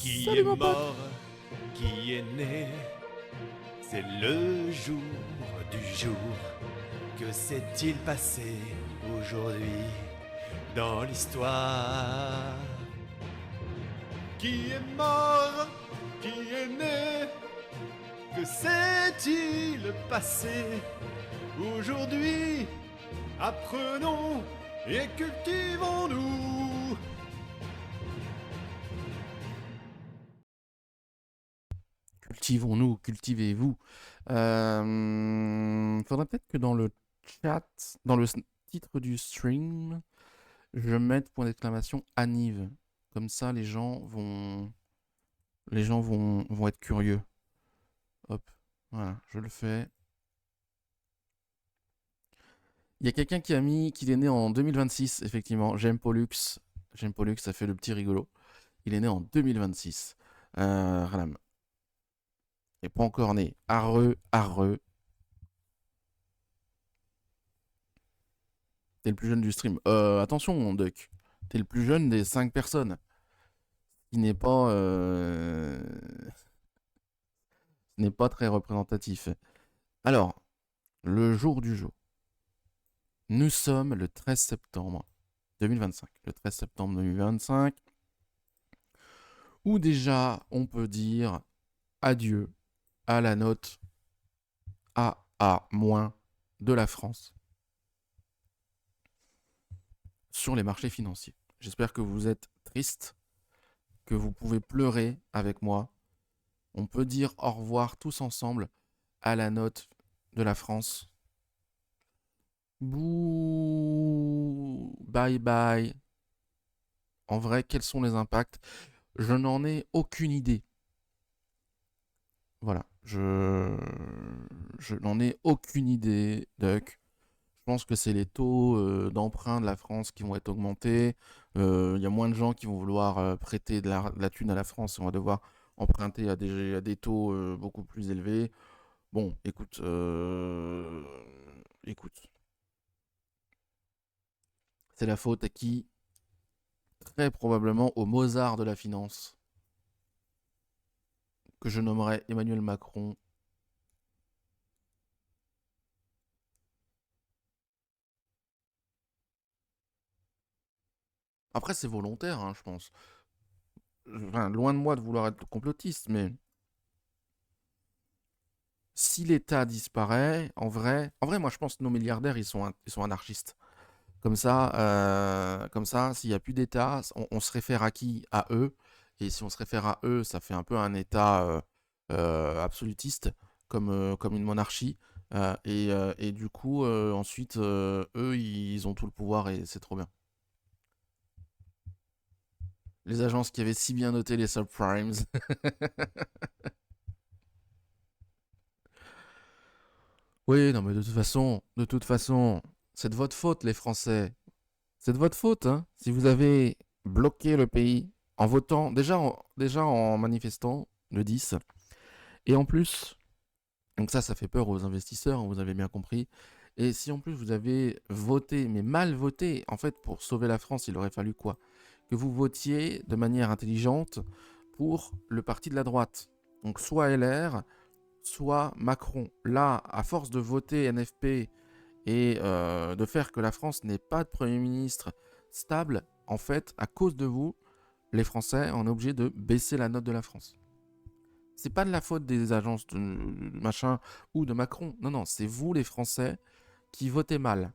Qui Salut est mon pote. mort, qui est né, c'est le jour du jour. Que s'est-il passé aujourd'hui dans l'histoire? Qui est mort, qui est né, que s'est-il passé aujourd'hui? Apprenons et cultivons-nous. Cultivons-nous, cultivez-vous. Faudrait peut-être que dans le chat, dans le titre du stream, je mette point d'exclamation Aniv. Comme ça, les gens vont être curieux. Hop, voilà, je le fais. Il y a quelqu'un qui a mis qu'il est né en 2026, effectivement. J'aime Pollux. J'aime Pollux, ça fait le petit rigolo. Il est né en 2026. Radam. Il n'est pas encore né. Arreux, arreux. T'es le plus jeune du stream. Attention, mon Duck. T'es le plus jeune des 5 personnes. Ce qui n'est pas très représentatif. Alors, le jour du jour. Nous sommes le 13 septembre 2025. Le 13 septembre 2025. Où déjà, on peut dire adieu à la note AA- de la France sur les marchés financiers. J'espère que vous êtes triste, que vous pouvez pleurer avec moi. On peut dire au revoir tous ensemble à la note de la France. Bouh, bye bye. En vrai, quels sont les impacts? Je n'en ai aucune idée. Voilà, je n'en ai aucune idée, Duck. Je pense que c'est les taux d'emprunt de la France qui vont être augmentés. Il y a moins de gens qui vont vouloir prêter de la thune à la France. On va devoir emprunter à des taux beaucoup plus élevés. Bon, écoute, c'est la faute à qui? Très probablement au Mozart de la finance, que je nommerai Emmanuel Macron. Après, c'est volontaire, hein, je pense. Enfin, loin de moi de vouloir être complotiste, mais si l'État disparaît, en vrai, moi, je pense que nos milliardaires, ils sont anarchistes. Comme ça, s'il n'y a plus d'État, on se réfère à qui? À eux. Et si on se réfère à eux, ça fait un peu un État absolutiste, comme une monarchie. Et du coup, ensuite, eux, ils ont tout le pouvoir et c'est trop bien. Les agences qui avaient si bien noté les subprimes. Oui, non, mais de toute façon, c'est de votre faute, les Français. C'est de votre faute, hein. Si vous avez bloqué le pays en votant, déjà en manifestant le 10, et en plus, donc ça fait peur aux investisseurs, hein, vous avez bien compris. Et si en plus vous avez voté, mais mal voté, en fait, pour sauver la France, il aurait fallu quoi? Que vous votiez de manière intelligente pour le parti de la droite. Donc soit LR, soit Macron. Là, à force de voter NFP et de faire que la France n'ait pas de Premier ministre stable, en fait, à cause de vous, les Français, on est obligé de baisser la note de la France. C'est pas de la faute des agences de machin ou de Macron. Non, non, c'est vous, les Français, qui votez mal.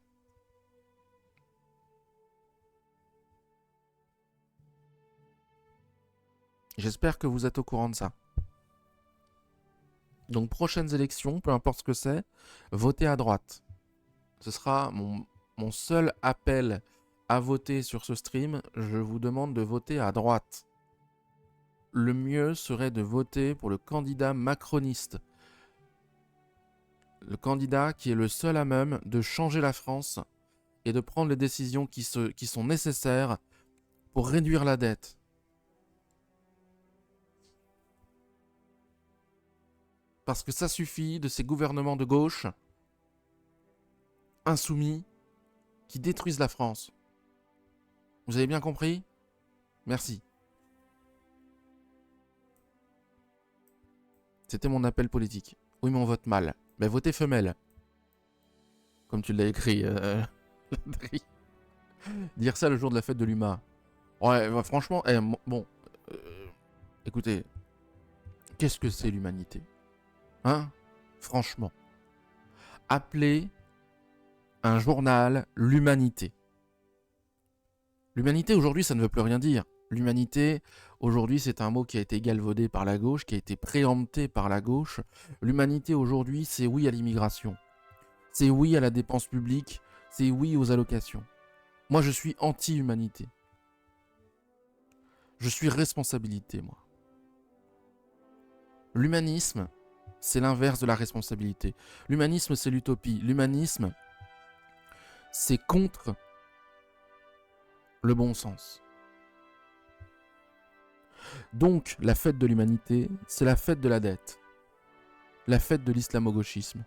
J'espère que vous êtes au courant de ça. Donc, prochaines élections, peu importe ce que c'est, votez à droite. Ce sera mon seul appel à voter sur ce stream. Je vous demande de voter à droite. Le mieux serait de voter pour le candidat macroniste. Le candidat qui est le seul à même de changer la France et de prendre les décisions qui sont nécessaires pour réduire la dette. Parce que ça suffit de ces gouvernements de gauche, insoumis, qui détruisent la France. Vous avez bien compris? Merci. C'était mon appel politique. Oui, mais on vote mal. Ben, votez femelle. Comme tu l'as écrit, Landry. Dire ça le jour de la fête de l'UMA. Ouais, bah, franchement, bon. Écoutez, qu'est-ce que c'est l'humanité? Hein? Franchement. Appelez un journal l'humanité. L'humanité, aujourd'hui, ça ne veut plus rien dire. L'humanité, aujourd'hui, c'est un mot qui a été galvaudé par la gauche, qui a été préempté par la gauche. L'humanité, aujourd'hui, c'est oui à l'immigration. C'est oui à la dépense publique. C'est oui aux allocations. Moi, je suis anti-humanité. Je suis responsabilité, moi. L'humanisme, c'est l'inverse de la responsabilité. L'humanisme, c'est l'utopie. L'humanisme, c'est contre le bon sens. Donc, la fête de l'humanité, c'est la fête de la dette. La fête de l'islamo-gauchisme.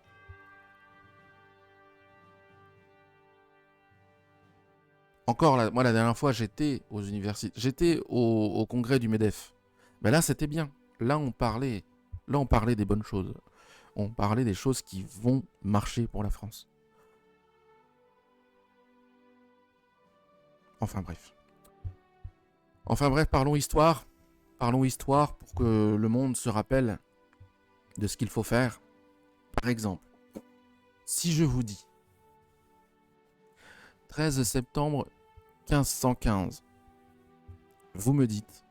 Encore, moi, la dernière fois, j'étais aux universités, j'étais au congrès du MEDEF. Ben là, c'était bien. Là, on parlait des bonnes choses. On parlait des choses qui vont marcher pour la France. Enfin bref, parlons histoire. Parlons histoire pour que le monde se rappelle de ce qu'il faut faire. Par exemple, si je vous dis 13 septembre 1515, vous me dites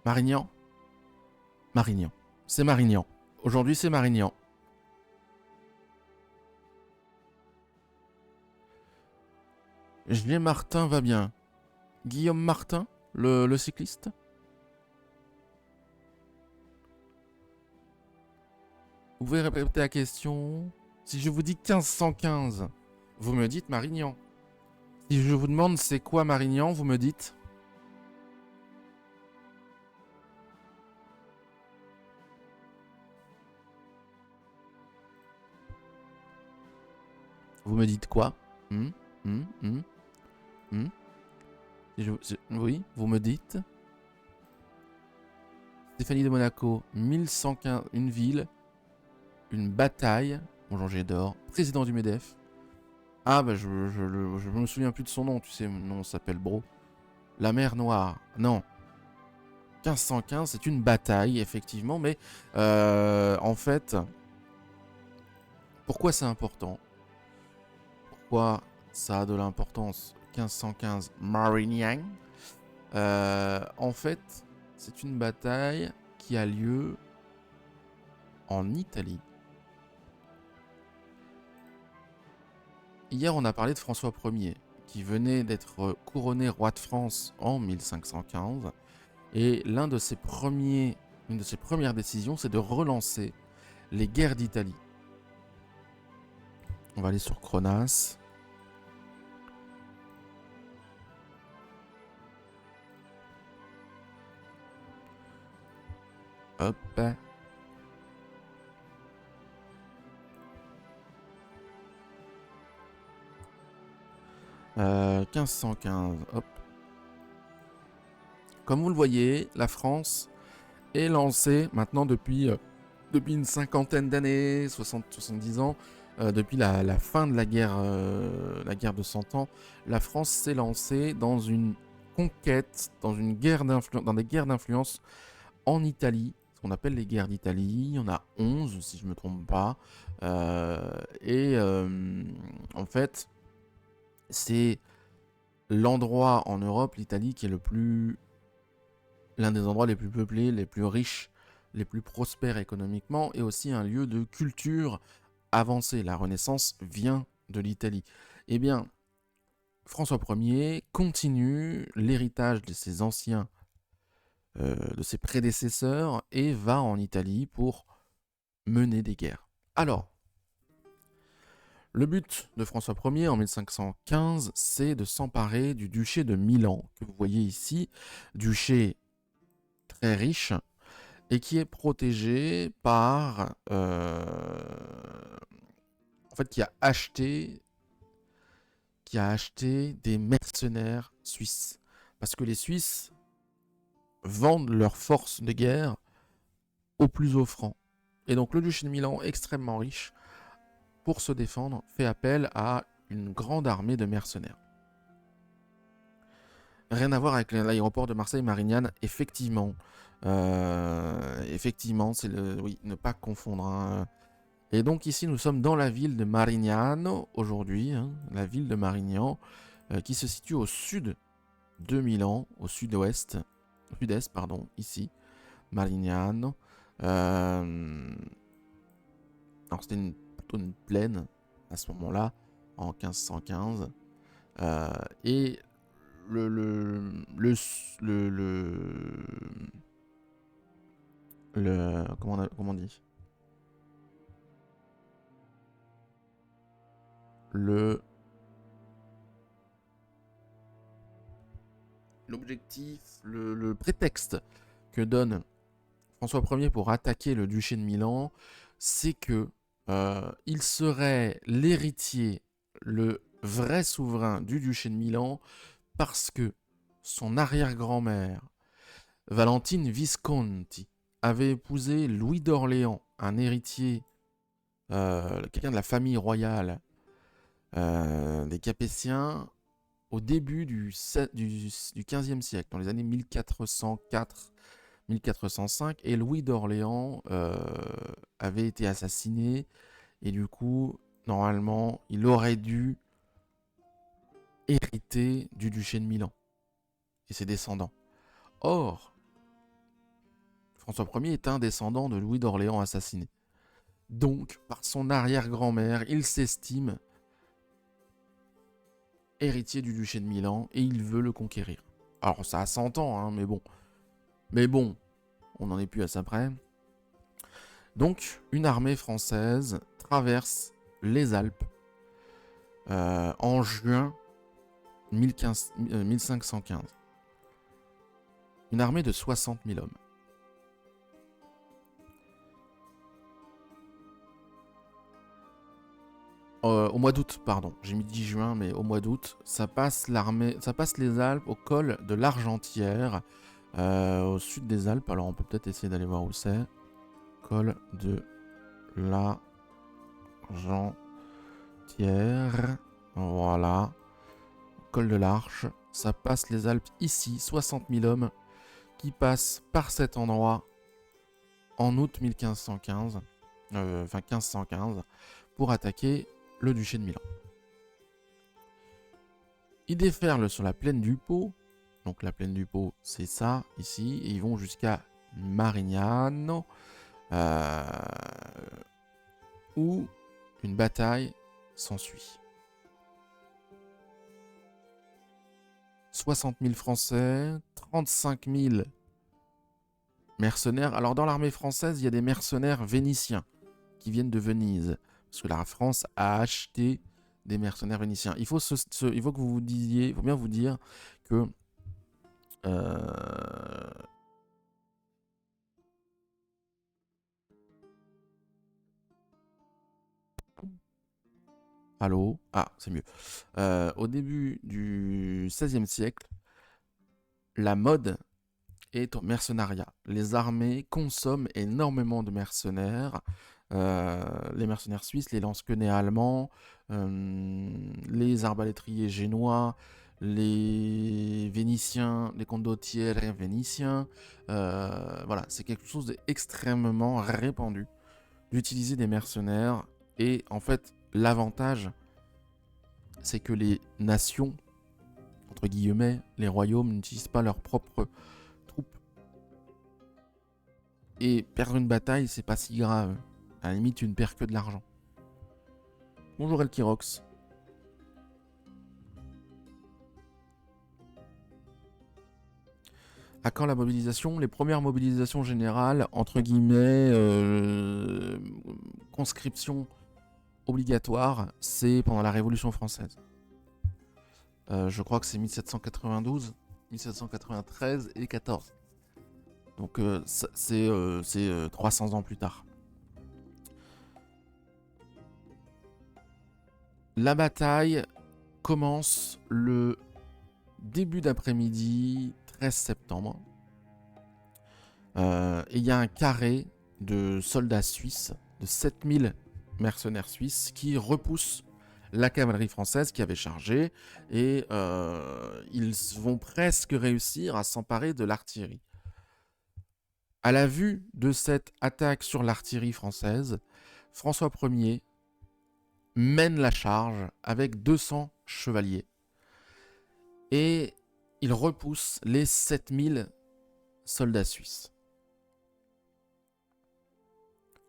Marignan. Marignan. C'est Marignan. Aujourd'hui, c'est Marignan. Julien Martin va bien. Guillaume Martin, le cycliste. Vous pouvez répéter la question. Si je vous dis 1515, vous me dites Marignan. Si je vous demande c'est quoi Marignan, vous me dites... Vous me dites quoi? Oui, vous me dites. Stéphanie de Monaco, 1115, une ville, une bataille. Bonjour Gédor, président du MEDEF. Ah bah je me souviens plus de son nom, tu sais, mon nom s'appelle Bro. La mer Noire, non. 1515, c'est une bataille, effectivement, mais en fait, pourquoi c'est important? Pourquoi ça a de l'importance? 1515, Marignan. En fait, c'est une bataille qui a lieu en Italie. Hier, on a parlé de François Ier, qui venait d'être couronné roi de France en 1515. Et une de ses premières décisions, c'est de relancer les guerres d'Italie. On va aller sur Cronas. Hop. 1515, hop. Comme vous le voyez, la France est lancée maintenant depuis une cinquantaine d'années, 70 ans, depuis la fin de la guerre de 100 ans. La France s'est lancée dans une conquête, dans des guerres d'influence en Italie, ce qu'on appelle les guerres d'Italie. Il y en a 11, si je ne me trompe pas. En fait, c'est l'endroit en Europe, l'Italie, qui est l'un des endroits les plus peuplés, les plus riches, les plus prospères économiquement, et aussi un lieu de culture avancée. La Renaissance vient de l'Italie. Eh bien, François Ier continue l'héritage de ses anciens, de ses prédécesseurs, et va en Italie pour mener des guerres. Alors, le but de François Ier en 1515, c'est de s'emparer du duché de Milan, que vous voyez ici, duché très riche, et qui est protégé par... en fait, qui a acheté des mercenaires suisses. Parce que les Suisses vendent leurs forces de guerre au plus offrant. Et donc le duché de Milan, extrêmement riche, pour se défendre, fait appel à une grande armée de mercenaires. Rien à voir avec l'aéroport de Marseille-Marignane, effectivement. Effectivement, c'est le... Oui, ne pas confondre. Hein. Et donc ici, nous sommes dans la ville de Marignano, aujourd'hui, hein, la ville de Marignan, qui se situe au sud de Milan, au sud-est, pardon, ici, Marignano. Alors c'était plutôt une plaine à ce moment-là, en 1515. Et comment on dit, l'objectif, le prétexte que donne François Ier pour attaquer le duché de Milan, c'est que il serait l'héritier, le vrai souverain du duché de Milan, parce que son arrière-grand-mère, Valentine Visconti, avait épousé Louis d'Orléans, un héritier, quelqu'un de la famille royale des Capétiens, au début du XVe siècle, dans les années 1404-1405, et Louis d'Orléans avait été assassiné, et du coup, normalement, il aurait dû hériter du duché de Milan et ses descendants. Or, François Ier est un descendant de Louis d'Orléans assassiné. Donc, par son arrière-grand-mère, il s'estime héritier du duché de Milan et il veut le conquérir. Alors, ça a 100 ans, hein, mais bon. Mais bon, on n'en est plus à ça près. Donc, une armée française traverse les Alpes en juin 1515. Une armée de 60 000 hommes. Au mois d'août, pardon, j'ai mis 10 juin, mais au mois d'août, ça passe les Alpes au col de l'Argentière, au sud des Alpes. Alors on peut peut-être essayer d'aller voir où c'est. Col de l'Argentière, voilà. Col de l'Arche, ça passe les Alpes ici, 60 000 hommes qui passent par cet endroit en août 1515, pour attaquer le duché de Milan. Ils déferlent sur la plaine du Pô, donc la plaine du Pô c'est ça ici, et ils vont jusqu'à Marignano, où une bataille s'ensuit. 60 000 Français, 35 000 mercenaires. Alors dans l'armée française, il y a des mercenaires vénitiens qui viennent de Venise, parce que la France a acheté des mercenaires vénitiens. Il faut que vous disiez, il faut bien vous dire que allô? Ah, c'est mieux. Au début du XVIe siècle, la mode est au mercenariat. Les armées consomment énormément de mercenaires. Les mercenaires suisses, les lance-quenets allemands, les arbalétriers génois, les vénitiens, les condottieri vénitiens. Voilà, c'est quelque chose d'extrêmement répandu d'utiliser des mercenaires. Et en fait, l'avantage, c'est que les nations, entre guillemets, les royaumes n'utilisent pas leurs propres troupes. Et perdre une bataille, c'est pas si grave. À la limite, tu ne perds que de l'argent. Bonjour Elkirox. À quand la mobilisation? Les premières mobilisations générales, entre guillemets, conscription obligatoire, c'est pendant la Révolution française. Je crois que c'est 1792, 1793 et 14. Donc c'est 300 ans plus tard. La bataille commence le début d'après-midi, 13 septembre. Et il y a un carré de soldats suisses, de 7000 mercenaires suisses, qui repoussent la cavalerie française qui avait chargé, et ils vont presque réussir à s'emparer de l'artillerie. À la vue de cette attaque sur l'artillerie française, François Ier mène la charge avec 200 chevaliers. Et il repousse les 7000 soldats suisses.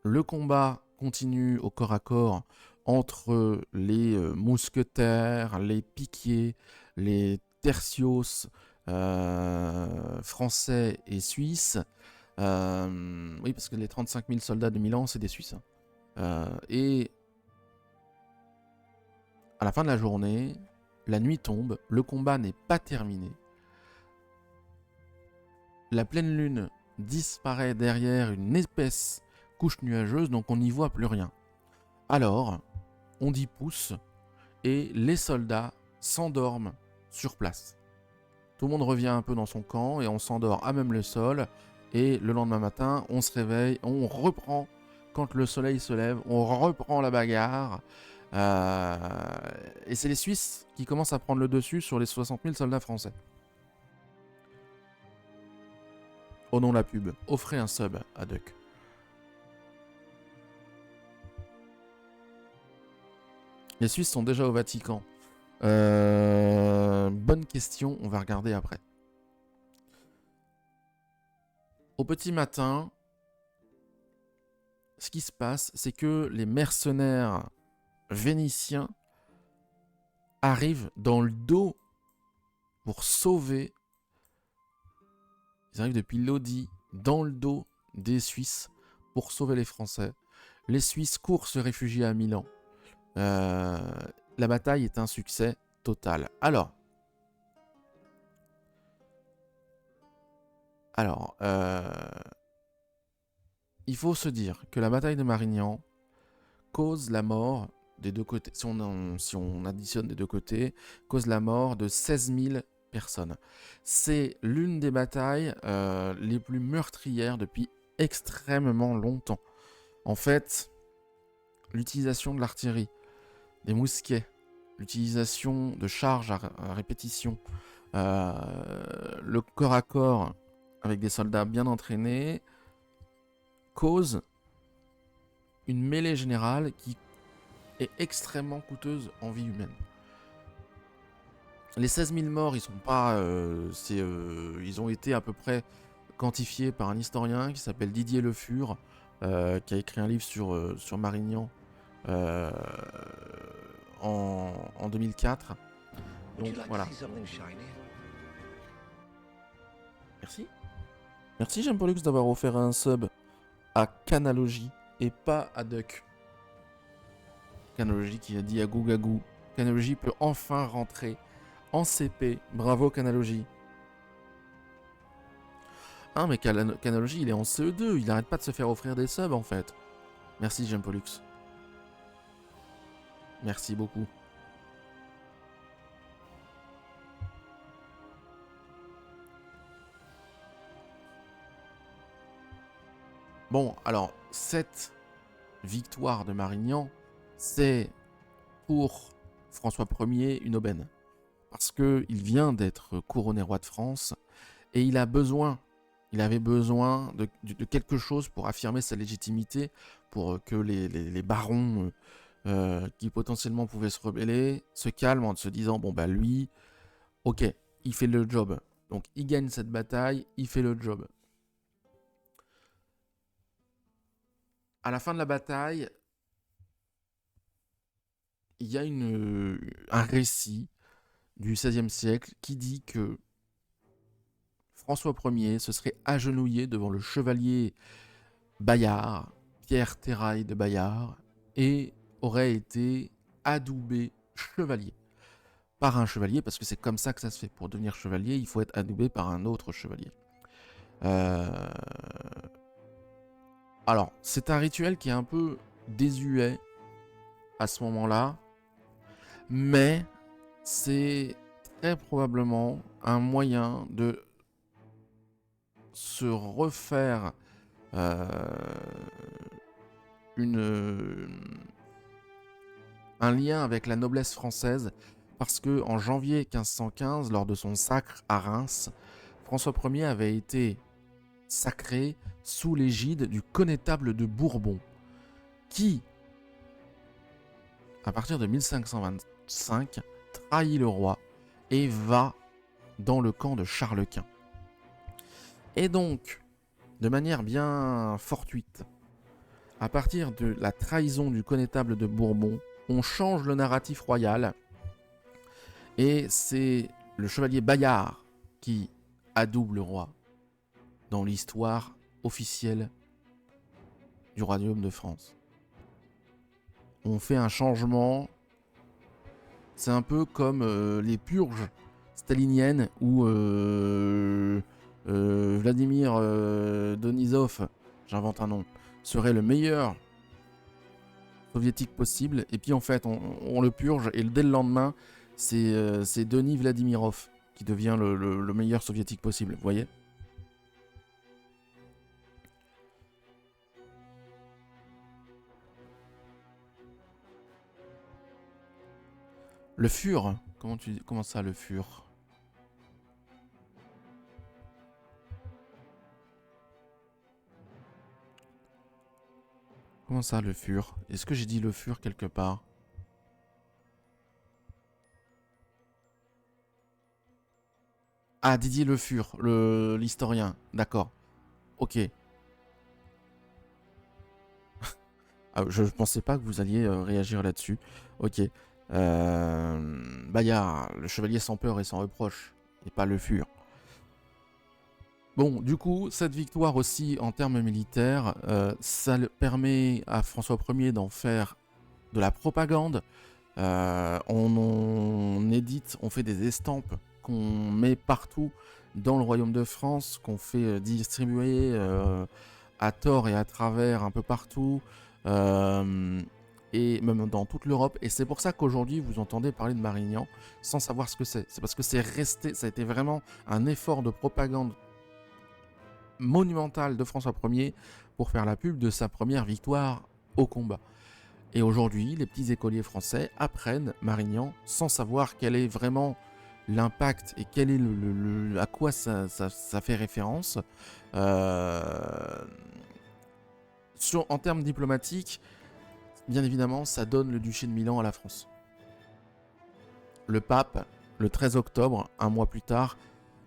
Le combat continue au corps à corps entre les mousquetaires, les piquiers, les tertios français et suisses. Oui, parce que les 35 000 soldats de Milan, c'est des Suisses. Et à la fin de la journée, la nuit tombe, le combat n'est pas terminé. La pleine lune disparaît derrière une épaisse couche nuageuse, donc on n'y voit plus rien. Alors, on dit pouce, et les soldats s'endorment sur place. Tout le monde revient un peu dans son camp, et on s'endort à même le sol, et le lendemain matin, on se réveille, on reprend, quand le soleil se lève, on reprend la bagarre, et c'est les Suisses qui commencent à prendre le dessus sur les 60 000 soldats français. Oh non, la pub, offrez un sub à Duck. Les Suisses sont déjà au Vatican. Bonne question, on va regarder après. Au petit matin, ce qui se passe, c'est que les mercenaires vénitiens arrivent dans le dos pour sauver. Ils arrivent depuis Lodi, dans le dos des Suisses, pour sauver les Français. Les Suisses courent se réfugier à Milan. La bataille est un succès total. Alors, il faut se dire que la bataille de Marignan cause la mort des deux côtés, si on additionne des deux côtés, cause la mort de 16 000 personnes. C'est l'une des batailles les plus meurtrières depuis extrêmement longtemps. En fait, l'utilisation de l'artillerie, des mousquets, l'utilisation de charges à répétition, le corps à corps avec des soldats bien entraînés, cause une mêlée générale qui est extrêmement coûteuse en vie humaine. Les 16 000 morts, ils sont pas, ils ont été à peu près quantifiés par un historien qui s'appelle Didier Le Fur, qui a écrit un livre sur Marignan en 2004. Donc voilà. Merci. Merci Jean-Paulux d'avoir offert un sub à Canalogie et pas à Duck. Canalogie qui a dit à Gougagou. Canalogie peut enfin rentrer en CP. Bravo Canalogie. Ah mais Canalogie il est en CE2, il arrête pas de se faire offrir des subs en fait. Merci Jean-Paulux. Merci beaucoup. Bon, alors, cette victoire de Marignan, c'est pour François Ier une aubaine. Parce qu'il vient d'être couronné roi de France et il avait besoin de quelque chose pour affirmer sa légitimité, pour que les barons qui potentiellement pouvaient se rebeller se calment en se disant, bon bah lui, ok, il fait le job. Donc il gagne cette bataille, il fait le job. À la fin de la bataille, il y a un récit du XVIe siècle qui dit que François Ier se serait agenouillé devant le chevalier Bayard, Pierre Terrail de Bayard, et aurait été adoubé chevalier. Par un chevalier, parce que c'est comme ça que ça se fait. Pour devenir chevalier, il faut être adoubé par un autre chevalier. Alors, c'est un rituel qui est un peu désuet à ce moment-là, mais c'est très probablement un moyen de se refaire euh, un lien avec la noblesse française, parce que en janvier 1515, lors de son sacre à Reims, François Ier avait été sacré sous l'égide du connétable de Bourbon, qui, à partir de 1525, trahit le roi et va dans le camp de Charles Quint. Et donc, de manière bien fortuite, à partir de la trahison du connétable de Bourbon, on change le narratif royal et c'est le chevalier Bayard qui adoube le roi dans l'histoire officielle du royaume de France. On fait un changement, c'est un peu comme les purges staliniennes où Vladimir Denisov, j'invente un nom, serait le meilleur soviétique possible, et puis en fait on le purge et dès le lendemain c'est Denis Vladimirov qui devient le meilleur soviétique possible, vous voyez. Le fur, comment ça le fur? Comment ça le fur? Est-ce que j'ai dit le fur quelque part? Ah, Didier Le Fur, l'historien, d'accord. Ok. Ah, je pensais pas que vous alliez réagir là-dessus. Ok. Bayard, le chevalier sans peur et sans reproche, et pas Le Fur. Bon, du coup, cette victoire aussi en termes militaires, ça permet à François Ier d'en faire de la propagande. On édite, on fait des estampes qu'on met partout dans le royaume de France, qu'on fait distribuer à tort et à travers un peu partout, et même dans toute l'Europe. Et c'est pour ça qu'aujourd'hui vous entendez parler de Marignan sans savoir ce que c'est. C'est parce que c'est resté, ça a été vraiment un effort de propagande monumental de François Ier pour faire la pub de sa première victoire au combat. Et aujourd'hui, les petits écoliers français apprennent Marignan sans savoir quel est vraiment l'impact et quel est à quoi ça fait référence. En termes diplomatiques, bien évidemment, ça donne le duché de Milan à la France. Le pape, le 13 octobre, un mois plus tard,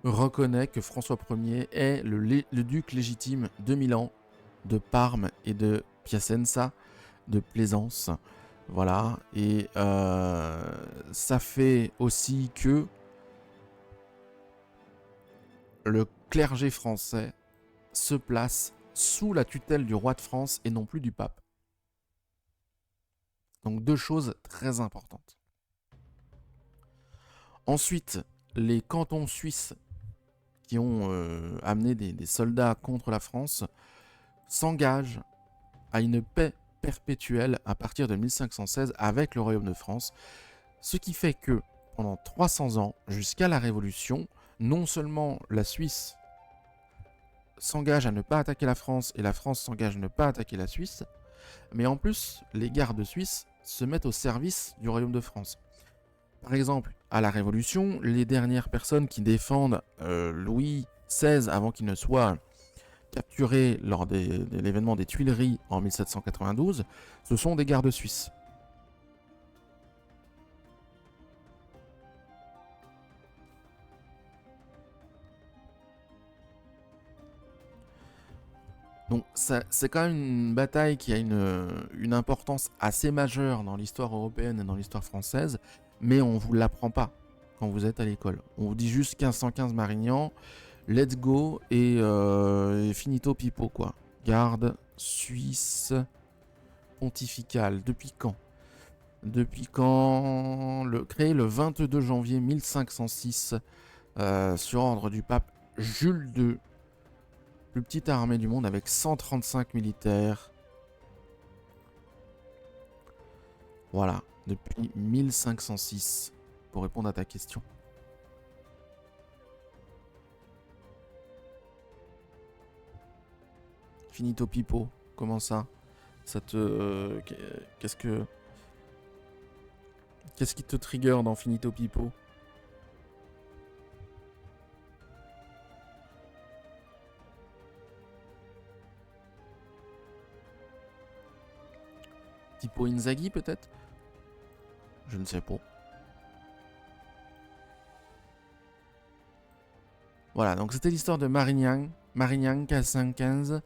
reconnaît que François Ier est le duc légitime de Milan, de Parme et de Piacenza, de Plaisance. Voilà, et ça fait aussi que le clergé français se place sous la tutelle du roi de France et non plus du pape. Donc deux choses très importantes. Ensuite, les cantons suisses qui ont amené des soldats contre la France s'engagent à une paix perpétuelle à partir de 1516 avec le royaume de France, ce qui fait que pendant 300 ans, jusqu'à la Révolution, non seulement la Suisse s'engage à ne pas attaquer la France et la France s'engage à ne pas attaquer la Suisse, mais en plus, les gardes suisses se mettent au service du royaume de France. Par exemple, à la Révolution, les dernières personnes qui défendent Louis XVI avant qu'il ne soit capturé lors de l'événement des Tuileries en 1792, ce sont des gardes suisses. Donc c'est quand même une bataille qui a une importance assez majeure dans l'histoire européenne et dans l'histoire française, mais on ne vous l'apprend pas quand vous êtes à l'école. On vous dit juste 1515 Marignan, let's go et finito pipo quoi. Garde suisse pontificale. Depuis quand? Créé le 22 janvier 1506 sur ordre du pape Jules II. plus petite armée du monde avec 135 militaires. Voilà, depuis 1506, pour répondre à ta question. Finito Pipo, comment ça? Ça te... qu'est-ce qui te trigger dans Finito Pipo? Tipo Inzaghi peut-être? Je ne sais pas. Voilà, donc c'était l'histoire de Marignane. Marignane 1515.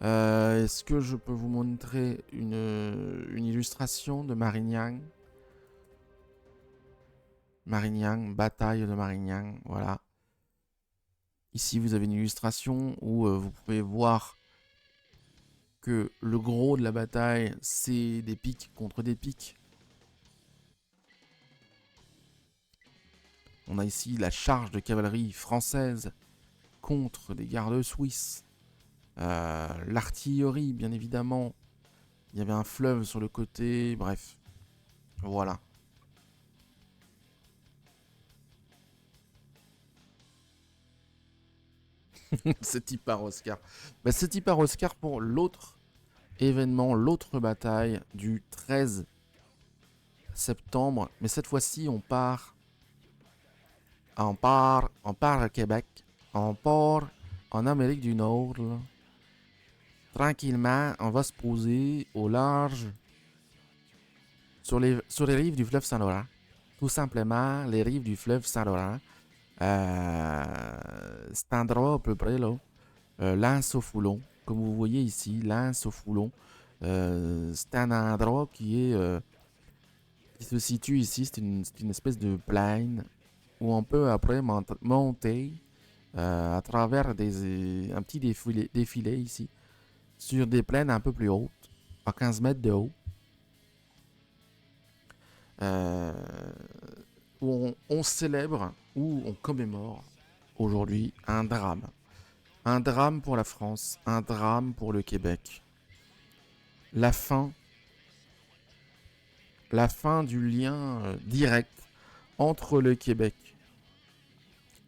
Est-ce que je peux vous montrer une illustration de Marignane? Marignane, bataille de Marignane, voilà. Ici, vous avez une illustration où vous pouvez voir que le gros de la bataille, c'est des piques contre des piques. On a ici la charge de cavalerie française contre des gardes suisses. L'artillerie, bien évidemment. Il y avait un fleuve sur le côté, bref. Voilà. C'est type par Oscar. Bah, c'est type par Oscar pour l'autre événement, l'autre bataille du 13 septembre. Mais cette fois-ci, on part à Québec. On part en Amérique du Nord. Là. Tranquillement, on va se poser au large sur les rives du fleuve Saint-Laurent. Tout simplement, les rives du fleuve Saint-Laurent. Cet endroit à peu près là, L'Anse-au-Foulon, comme vous voyez ici, L'Anse-au-Foulon, c'est un endroit qui se situe ici, c'est une espèce de plaine où on peut après monter à travers un petit défilé ici, sur des plaines un peu plus hautes, à 15 mètres de haut, où on célèbre, où on commémore aujourd'hui un drame. Un drame pour la France, un drame pour le Québec. La fin du lien direct entre le Québec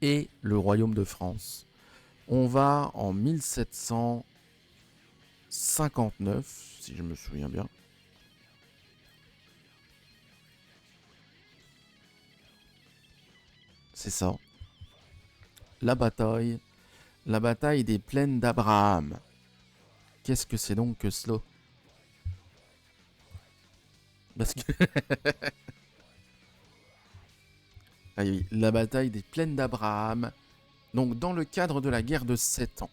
et le Royaume de France. On va en 1759, si je me souviens bien. C'est ça. La bataille des plaines d'Abraham. Qu'est-ce que c'est donc que cela? Parce que... Ah oui, la bataille des plaines d'Abraham. Donc dans le cadre de la guerre de 7 ans.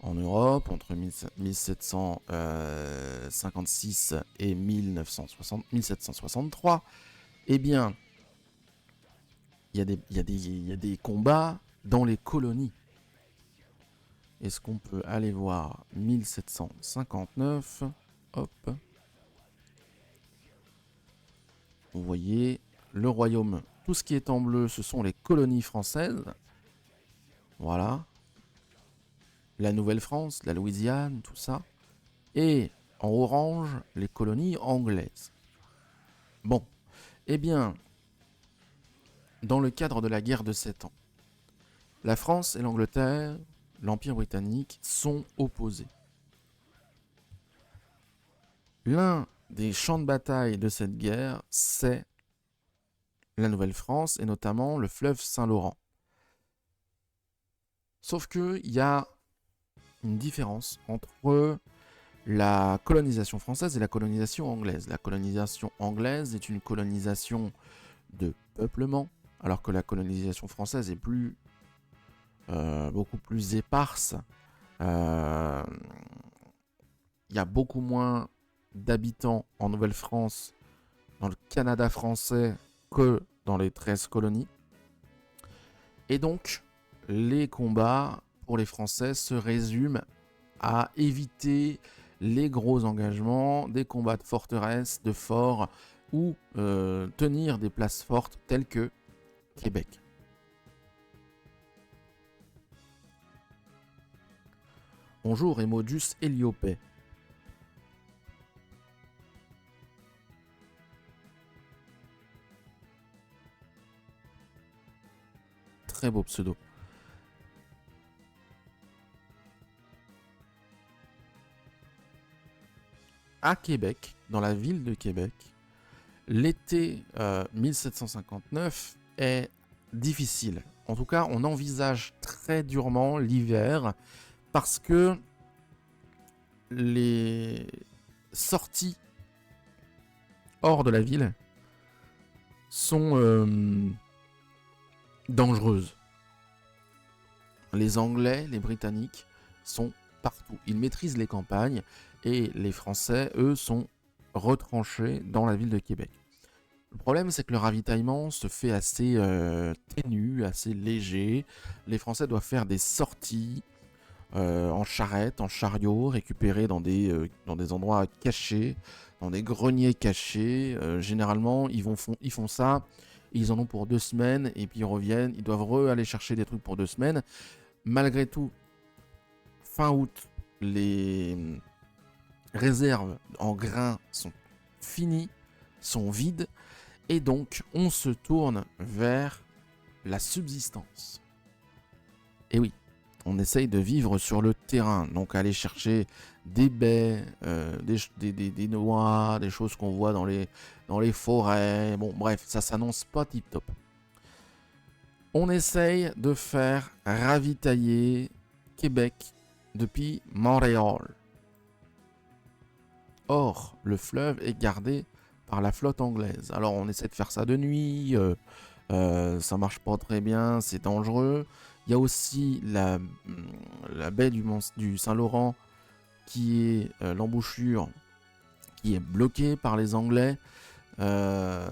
En Europe, entre 1756 et 1763, eh bien, il y a des combats dans les colonies. Est-ce qu'on peut aller voir 1759? Hop. Vous voyez, le royaume, tout ce qui est en bleu, ce sont les colonies françaises. Voilà. La Nouvelle-France, la Louisiane, tout ça. Et en orange, les colonies anglaises. Bon, eh bien, dans le cadre de la guerre de 7 ans, la France et l'Angleterre, l'Empire britannique, sont opposés. L'un des champs de bataille de cette guerre, c'est la Nouvelle-France et notamment le fleuve Saint-Laurent. Sauf qu'il y a une différence entre la colonisation française et la colonisation anglaise. La colonisation anglaise est une colonisation de peuplement, alors que la colonisation française est beaucoup plus éparse. Il y a beaucoup moins d'habitants en Nouvelle-France, dans le Canada français, que dans les 13 colonies. Et donc, les combats pour les Français se résument à éviter les gros engagements, des combats de forteresses, de forts, ou tenir des places fortes telles que Québec. Bonjour et modus Heliope. Très beau pseudo. À Québec, dans la ville de Québec, l'été 1759 est difficile. En tout cas, on envisage très durement l'hiver parce que les sorties hors de la ville sont dangereuses. Les Anglais, les Britanniques sont partout. Ils maîtrisent les campagnes et les Français, eux, sont retranchés dans la ville de Québec. Le problème, c'est que le ravitaillement se fait assez ténu, assez léger. Les Français doivent faire des sorties en charrette, en chariot, récupérés dans des endroits cachés, dans des greniers cachés. Généralement, ils font ça, ils en ont pour 2 semaines, et puis ils reviennent, ils doivent aller chercher des trucs pour 2 semaines. Malgré tout, fin août, les réserves en grains sont finies, sont vides, et donc on se tourne vers la subsistance. Et oui, on essaye de vivre sur le terrain, donc aller chercher des baies, des noix, des choses qu'on voit dans les forêts. Bon, bref, ça s'annonce pas tip top. On essaye de faire ravitailler Québec depuis Montréal. Or, le fleuve est gardé par la flotte anglaise. Alors, on essaie de faire ça de nuit, ça marche pas très bien, c'est dangereux. Il y a aussi la baie du Saint-Laurent qui est l'embouchure qui est bloquée par les Anglais. On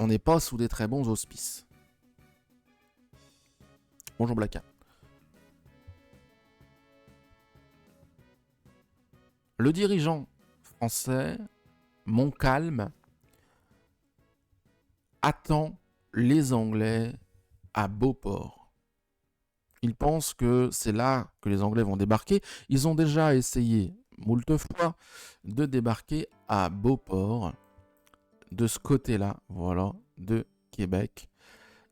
n'est pas sous des très bons auspices. Bonjour Blacka. Le dirigeant français, Montcalm, attend les Anglais à Beauport. Il pense que c'est là que les Anglais vont débarquer. Ils ont déjà essayé moult fois de débarquer à Beauport, de ce côté-là, voilà, de Québec.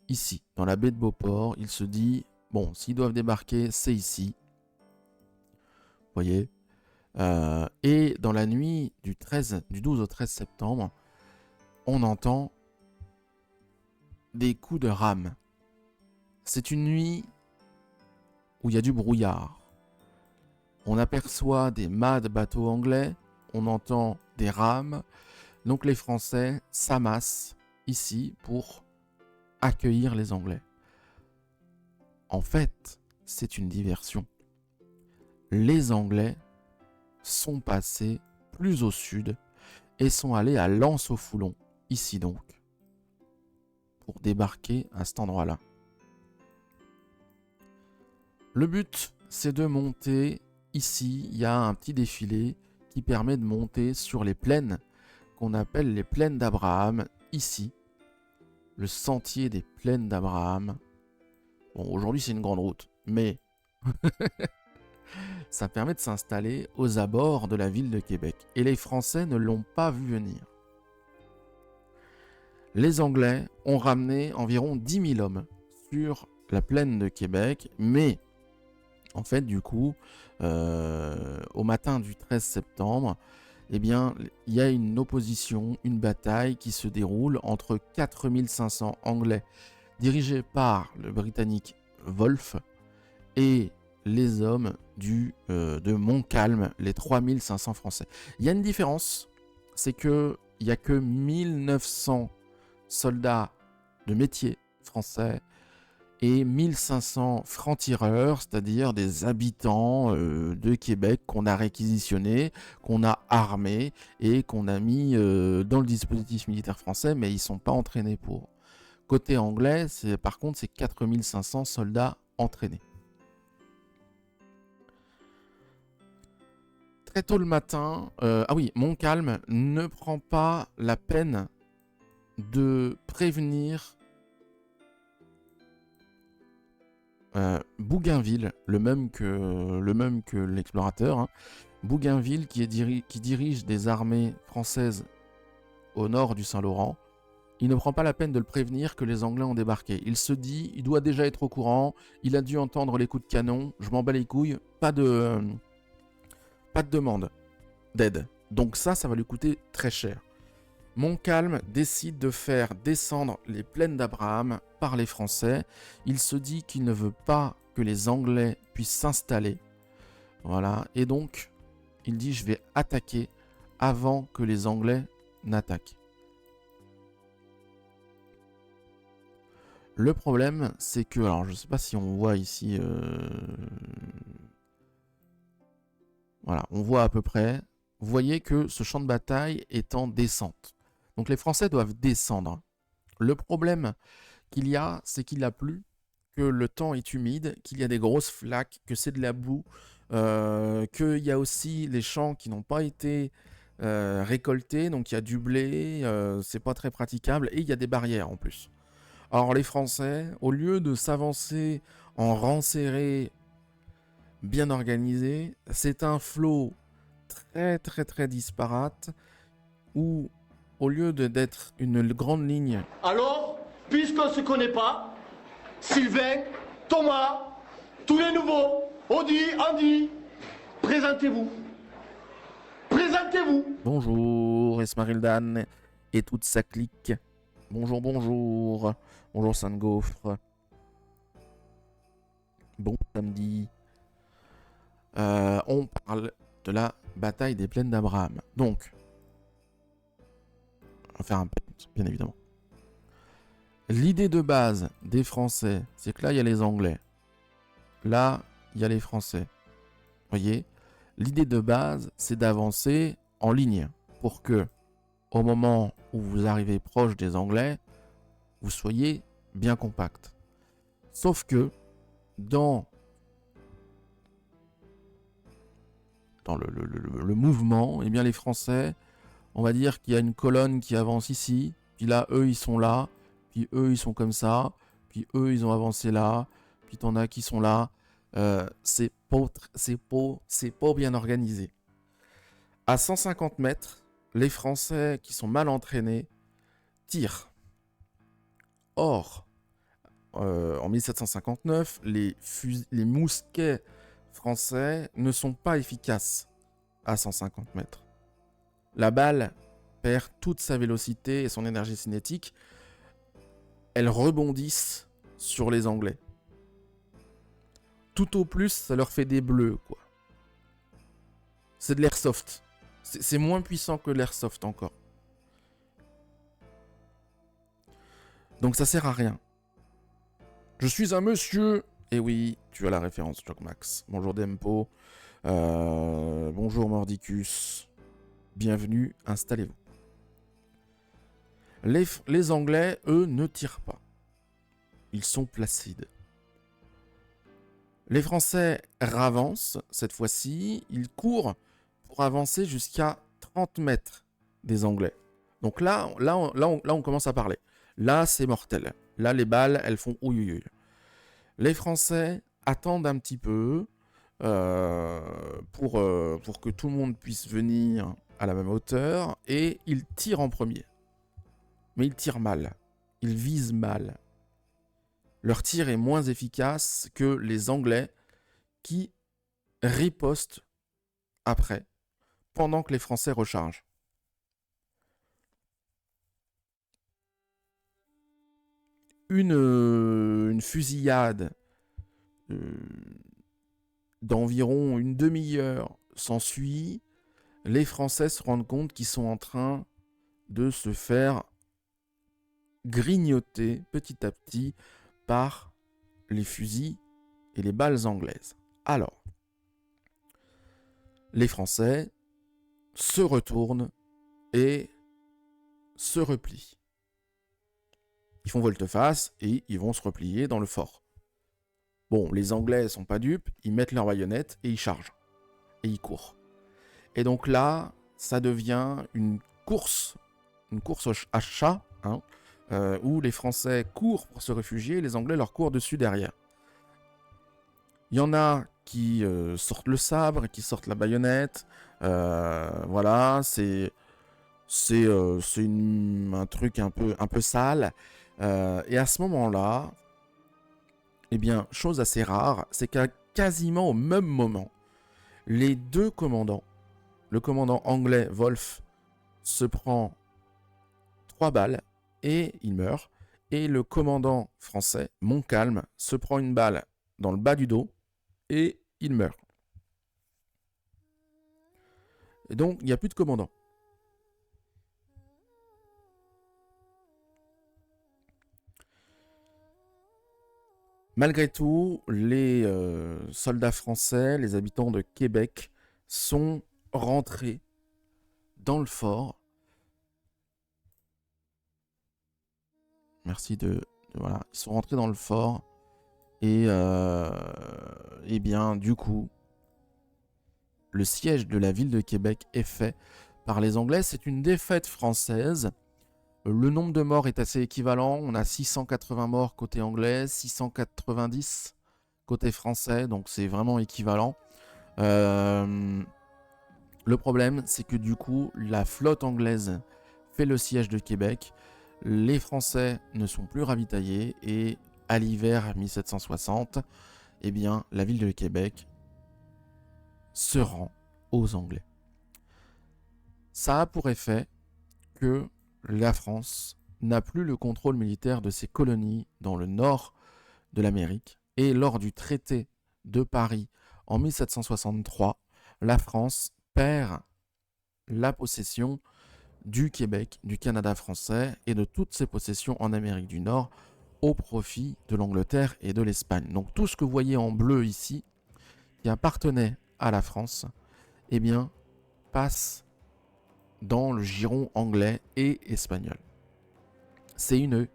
Ici, dans la baie de Beauport, il se dit, bon, s'ils doivent débarquer, c'est ici. Vous voyez. Et dans la nuit du 12 au 13 septembre, on entend des coups de rame. C'est une nuit où il y a du brouillard. On aperçoit des mâts de bateaux anglais, on entend des rames. Donc les Français s'amassent ici pour accueillir les Anglais. En fait, c'est une diversion. Les Anglais sont passés plus au sud et sont allés à Lens-au-Foulon, ici donc, pour débarquer à cet endroit-là. Le but, c'est de monter ici. Il y a un petit défilé qui permet de monter sur les plaines qu'on appelle les plaines d'Abraham, ici, le sentier des plaines d'Abraham. Bon, aujourd'hui c'est une grande route, mais ça permet de s'installer aux abords de la ville de Québec. Et les Français ne l'ont pas vu venir. Les Anglais ont ramené environ 10 000 hommes sur la plaine de Québec, mais en fait, du coup, au matin du 13 septembre, eh bien, il y a une opposition, une bataille qui se déroule entre 4500 Anglais dirigés par le Britannique Wolfe et les hommes de Montcalm, les 3500 Français. Il y a une différence, c'est qu'il n'y a que 1900 soldats de métier français et 1500 francs-tireurs, c'est-à-dire des habitants de Québec qu'on a réquisitionnés, qu'on a armés et qu'on a mis dans le dispositif militaire français, mais ils ne sont pas entraînés pour. Côté anglais, par contre, c'est 4500 soldats entraînés. Très tôt le matin, Montcalm ne prend pas la peine de prévenir Bougainville, le même que l'explorateur, hein. Bougainville qui dirige des armées françaises au nord du Saint-Laurent. Il ne prend pas la peine de le prévenir que les Anglais ont débarqué. Il se dit, il doit déjà être au courant, il a dû entendre les coups de canon, je m'en bats les couilles, pas de demande d'aide. Donc ça va lui coûter très cher. Montcalm décide de faire descendre les plaines d'Abraham par les Français. Il se dit qu'il ne veut pas que les Anglais puissent s'installer. Voilà, et donc, il dit, je vais attaquer avant que les Anglais n'attaquent. Le problème, c'est que, alors je ne sais pas si on voit ici, voilà, on voit à peu près, vous voyez que ce champ de bataille est en descente. Donc les Français doivent descendre. Le problème qu'il y a, c'est qu'il a plu, que le temps est humide, qu'il y a des grosses flaques, que c'est de la boue, qu'il y a aussi les champs qui n'ont pas été récoltés, donc il y a du blé, c'est pas très praticable, et il y a des barrières en plus. Alors les Français, au lieu de s'avancer en rang serré, bien organisé, c'est un flot très disparate, où au lieu d'être une grande ligne... Alors, puisqu'on ne se connaît pas, Sylvain, Thomas, tous les nouveaux, Audi, Andy, présentez-vous. Présentez-vous. Bonjour, Esmarildan et toute sa clique. Bonjour. Bonjour Saint-Gaufre. Bon samedi. On parle de la bataille des plaines d'Abraham. Donc, on va faire un point, bien évidemment. L'idée de base des Français, c'est que là, il y a les Anglais. Là, il y a les Français. Vous voyez ? L'idée de base, c'est d'avancer en ligne pour que, au moment où vous arrivez proche des Anglais, vous soyez bien compact. Sauf que, dans le mouvement, eh bien les Français, on va dire qu'il y a une colonne qui avance ici, puis là, eux, ils sont là, puis eux, ils sont comme ça, puis eux, ils ont avancé là, puis t'en as qui sont là. C'est pas bien organisé. À 150 mètres, les Français qui sont mal entraînés tirent. Or, en 1759, les mousquets français ne sont pas efficaces à 150 mètres. La balle perd toute sa vélocité et son énergie cinétique. Elles rebondissent sur les Anglais. Tout au plus, ça leur fait des bleus, quoi. C'est de l'airsoft. C'est moins puissant que l'airsoft encore. Donc ça sert à rien. Je suis un monsieur. Et oui, tu as la référence, Jock Max. Bonjour Dempo. Bonjour Mordicus. Bienvenue, installez-vous. Les Anglais, eux, ne tirent pas. Ils sont placides. Les Français ravancent, cette fois-ci. Ils courent pour avancer jusqu'à 30 mètres des Anglais. Donc là, on commence à parler. Là, c'est mortel. Là, les balles, elles font ouïouïouï. Les Français attendent un petit peu pour que tout le monde puisse venir à la même hauteur et ils tirent en premier. Mais ils tirent mal. Ils visent mal. Leur tir est moins efficace que les Anglais qui ripostent après, pendant que les Français rechargent. Une fusillade d'environ une demi-heure s'ensuit. Les Français se rendent compte qu'ils sont en train de se faire grignoter petit à petit par les fusils et les balles anglaises. Alors, les Français se retournent et se replient. Ils font volte-face et ils vont se replier dans le fort. Bon, les Anglais sont pas dupes, ils mettent leurs baïonnettes et ils chargent. Et ils courent. Et donc là, ça devient une course à chat, hein, où les Français courent pour se réfugier et les Anglais leur courent dessus derrière. Il y en a qui sortent le sabre, qui sortent la baïonnette. Voilà, c'est un truc un peu sale. Et à ce moment-là, eh bien, chose assez rare, c'est qu'à quasiment au même moment, les deux commandants, le commandant anglais Wolfe se prend 3 balles et il meurt. Et le commandant français, Montcalm, se prend une balle dans le bas du dos et il meurt. Et donc, il n'y a plus de commandant. Malgré tout, les soldats français, les habitants de Québec, sont rentrés dans le fort. Merci voilà, ils sont rentrés dans le fort et bien du coup, le siège de la ville de Québec est fait par les Anglais. C'est une défaite française. Le nombre de morts est assez équivalent. On a 680 morts côté anglais, 690 côté français, donc c'est vraiment équivalent. Le problème, c'est que du coup, la flotte anglaise fait le siège de Québec. Les Français ne sont plus ravitaillés et à l'hiver 1760, eh bien, la ville de Québec se rend aux Anglais. Ça a pour effet que la France n'a plus le contrôle militaire de ses colonies dans le nord de l'Amérique. Et lors du traité de Paris en 1763, la France perd la possession du Québec, du Canada français et de toutes ses possessions en Amérique du Nord au profit de l'Angleterre et de l'Espagne. Donc tout ce que vous voyez en bleu ici, qui appartenait à la France, eh bien, passe dans le giron anglais et espagnol. C'est une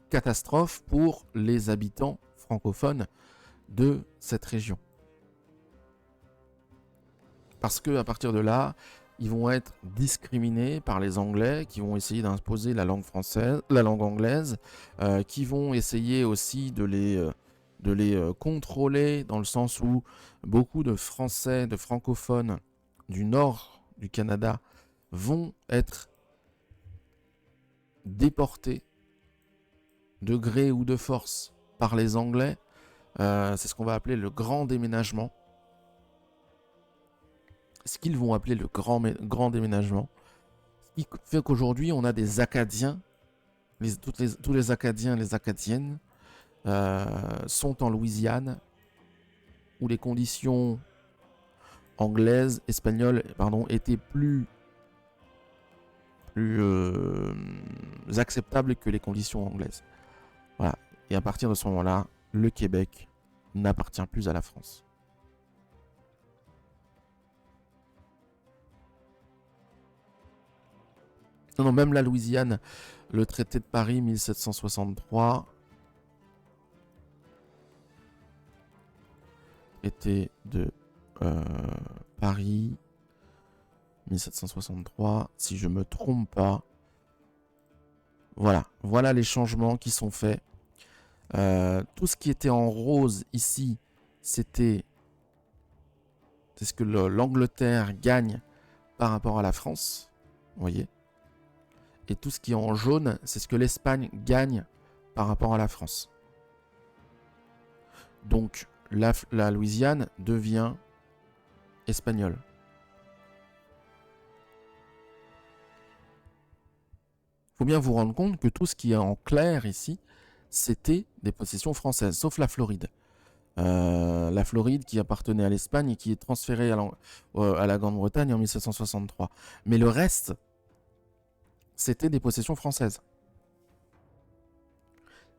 catastrophe pour les habitants francophones de cette région. Parce que à partir de là, ils vont être discriminés par les Anglais qui vont essayer d'imposer la langue française, la langue anglaise, qui vont essayer aussi de les contrôler dans le sens où beaucoup de Français, de francophones du nord du Canada vont être déportés de gré ou de force par les Anglais. C'est ce qu'on va appeler le grand déménagement. Ce qu'ils vont appeler le grand déménagement. Ce qui fait qu'aujourd'hui, on a des Acadiens. Tous les Acadiens et les Acadiennes sont en Louisiane, où les conditions anglaises, espagnoles, étaient plus acceptables que les conditions anglaises. Voilà. Et à partir de ce moment-là, le Québec n'appartient plus à la France. Non, même la Louisiane, le traité de Paris 1763 était de Paris 1763, si je me trompe pas. Voilà les changements qui sont faits. Tout ce qui était en rose ici, c'est ce que l'Angleterre gagne par rapport à la France, vous voyez. Et tout ce qui est en jaune, c'est ce que l'Espagne gagne par rapport à la France. Donc la Louisiane devient espagnole. Il faut bien vous rendre compte que tout ce qui est en clair ici, c'était des possessions françaises, sauf la Floride. La Floride qui appartenait à l'Espagne et qui est transférée à la Grande-Bretagne en 1763. Mais le reste, c'était des possessions françaises.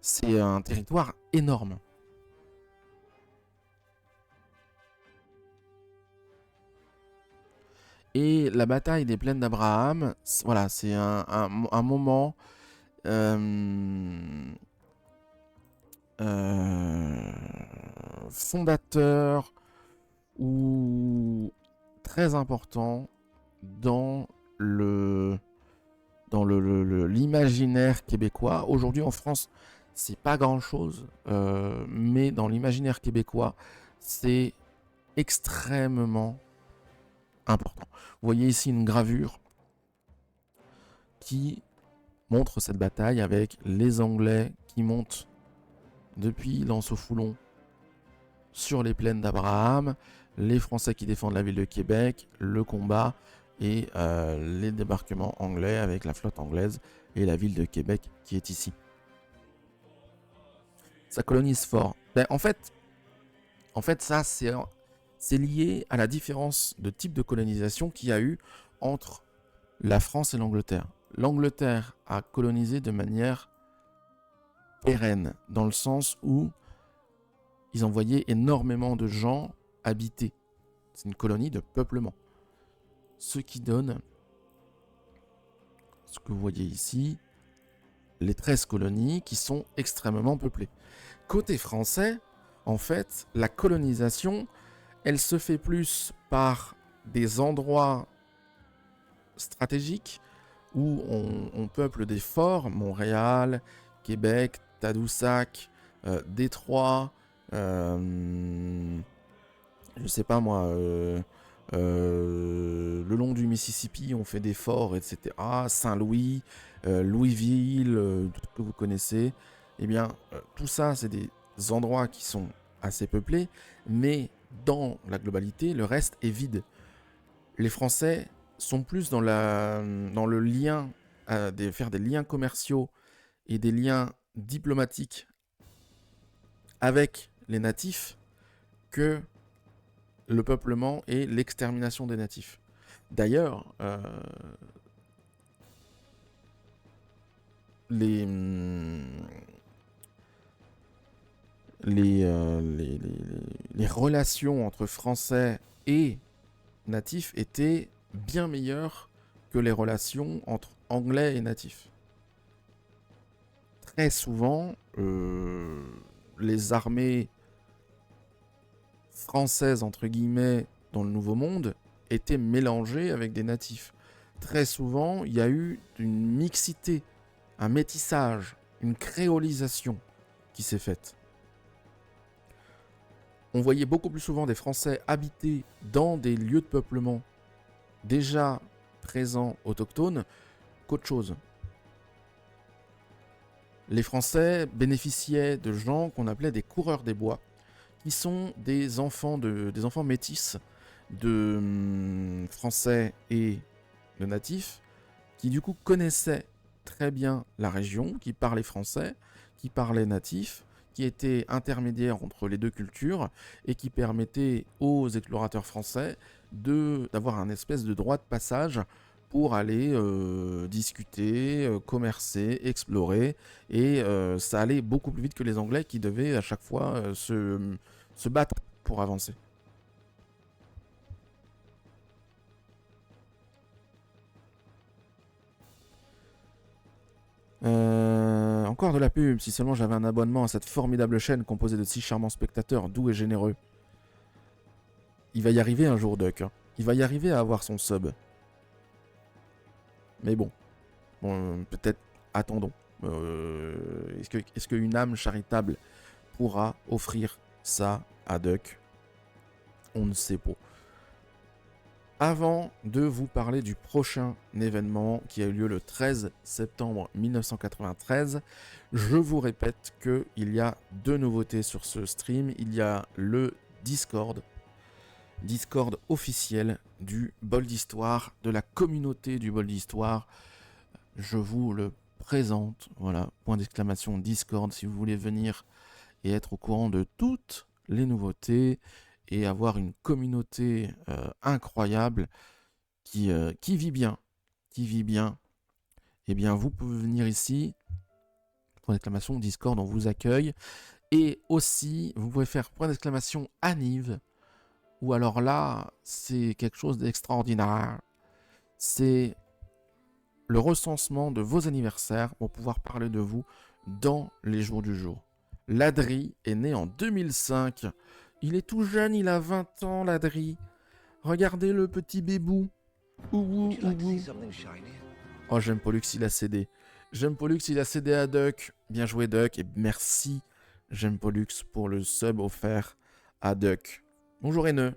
C'est un territoire énorme. Et la bataille des plaines d'Abraham, voilà, c'est un moment fondateur ou très important dans l'imaginaire québécois. Aujourd'hui en France, c'est pas grand chose, mais dans l'imaginaire québécois, c'est extrêmement important. Vous voyez ici une gravure qui montre cette bataille avec les Anglais qui montent depuis l'Anse au Foulon sur les plaines d'Abraham, les Français qui défendent la ville de Québec, le combat et les débarquements anglais avec la flotte anglaise et la ville de Québec qui est ici. Ça colonise fort. En fait, ça, c'est lié à la différence de type de colonisation qu'il y a eu entre la France et l'Angleterre. L'Angleterre a colonisé de manière pérenne, dans le sens où ils envoyaient énormément de gens habiter. C'est une colonie de peuplement. Ce qui donne ce que vous voyez ici, les 13 colonies qui sont extrêmement peuplées. Côté français, en fait, la colonisation, elle se fait plus par des endroits stratégiques où on peuple des forts, Montréal, Québec, Tadoussac, Détroit, je sais pas moi, le long du Mississippi, on fait des forts, etc. Saint-Louis, Louisville, tout ce que vous connaissez. Eh bien, tout ça, c'est des endroits qui sont assez peuplés, mais dans la globalité, le reste est vide. Les Français sont plus dans le lien, faire des liens commerciaux et des liens diplomatiques avec les natifs que le peuplement et l'extermination des natifs. D'ailleurs, les relations entre Français et natifs étaient bien meilleures que les relations entre Anglais et natifs. Très souvent, les armées françaises, entre guillemets, dans le Nouveau Monde, étaient mélangées avec des natifs. Très souvent, il y a eu une mixité, un métissage, une créolisation qui s'est faite. On voyait beaucoup plus souvent des Français habiter dans des lieux de peuplement déjà présents autochtones qu'autre chose. Les Français bénéficiaient de gens qu'on appelait des coureurs des bois, qui sont des enfants métis de Français et de natifs, qui du coup connaissaient très bien la région, qui parlaient français, qui parlaient natif, qui étaient intermédiaires entre les deux cultures et qui permettaient aux explorateurs français d'avoir un espèce de droit de passage pour aller discuter, commercer, explorer, et ça allait beaucoup plus vite que les Anglais qui devaient à chaque fois se battre pour avancer. Encore de la pub, si seulement j'avais un abonnement à cette formidable chaîne composée de si charmants spectateurs doux et généreux. Il va y arriver un jour, Duck. Hein. Il va y arriver à avoir son sub. Mais bon, peut-être attendons. Est-ce qu'une âme charitable pourra offrir ça à Duck? On ne sait pas. Avant de vous parler du prochain événement qui a eu lieu le 13 septembre 1993, je vous répète qu'il y a deux nouveautés sur ce stream. Il y a le Discord officiel du bol d'histoire, de la communauté du bol d'histoire. Je vous le présente, voilà, point d'exclamation Discord si vous voulez venir et être au courant de toutes les nouveautés et avoir une communauté incroyable qui vit bien, eh bien vous pouvez venir ici, point d'exclamation Discord, on vous accueille, et aussi vous pouvez faire point d'exclamation Aniv, ou alors là, c'est quelque chose d'extraordinaire, c'est le recensement de vos anniversaires pour pouvoir parler de vous dans les jours du jour. Ladri est né en 2005. Il est tout jeune, il a 20 ans, Ladri. Regardez le petit bébou. Oh, j'aime Pollux, il a cédé. J'aime Pollux, il a cédé à Duck. Bien joué, Duck. Et merci, j'aime Pollux, pour le sub offert à Duck. Bonjour Haineux.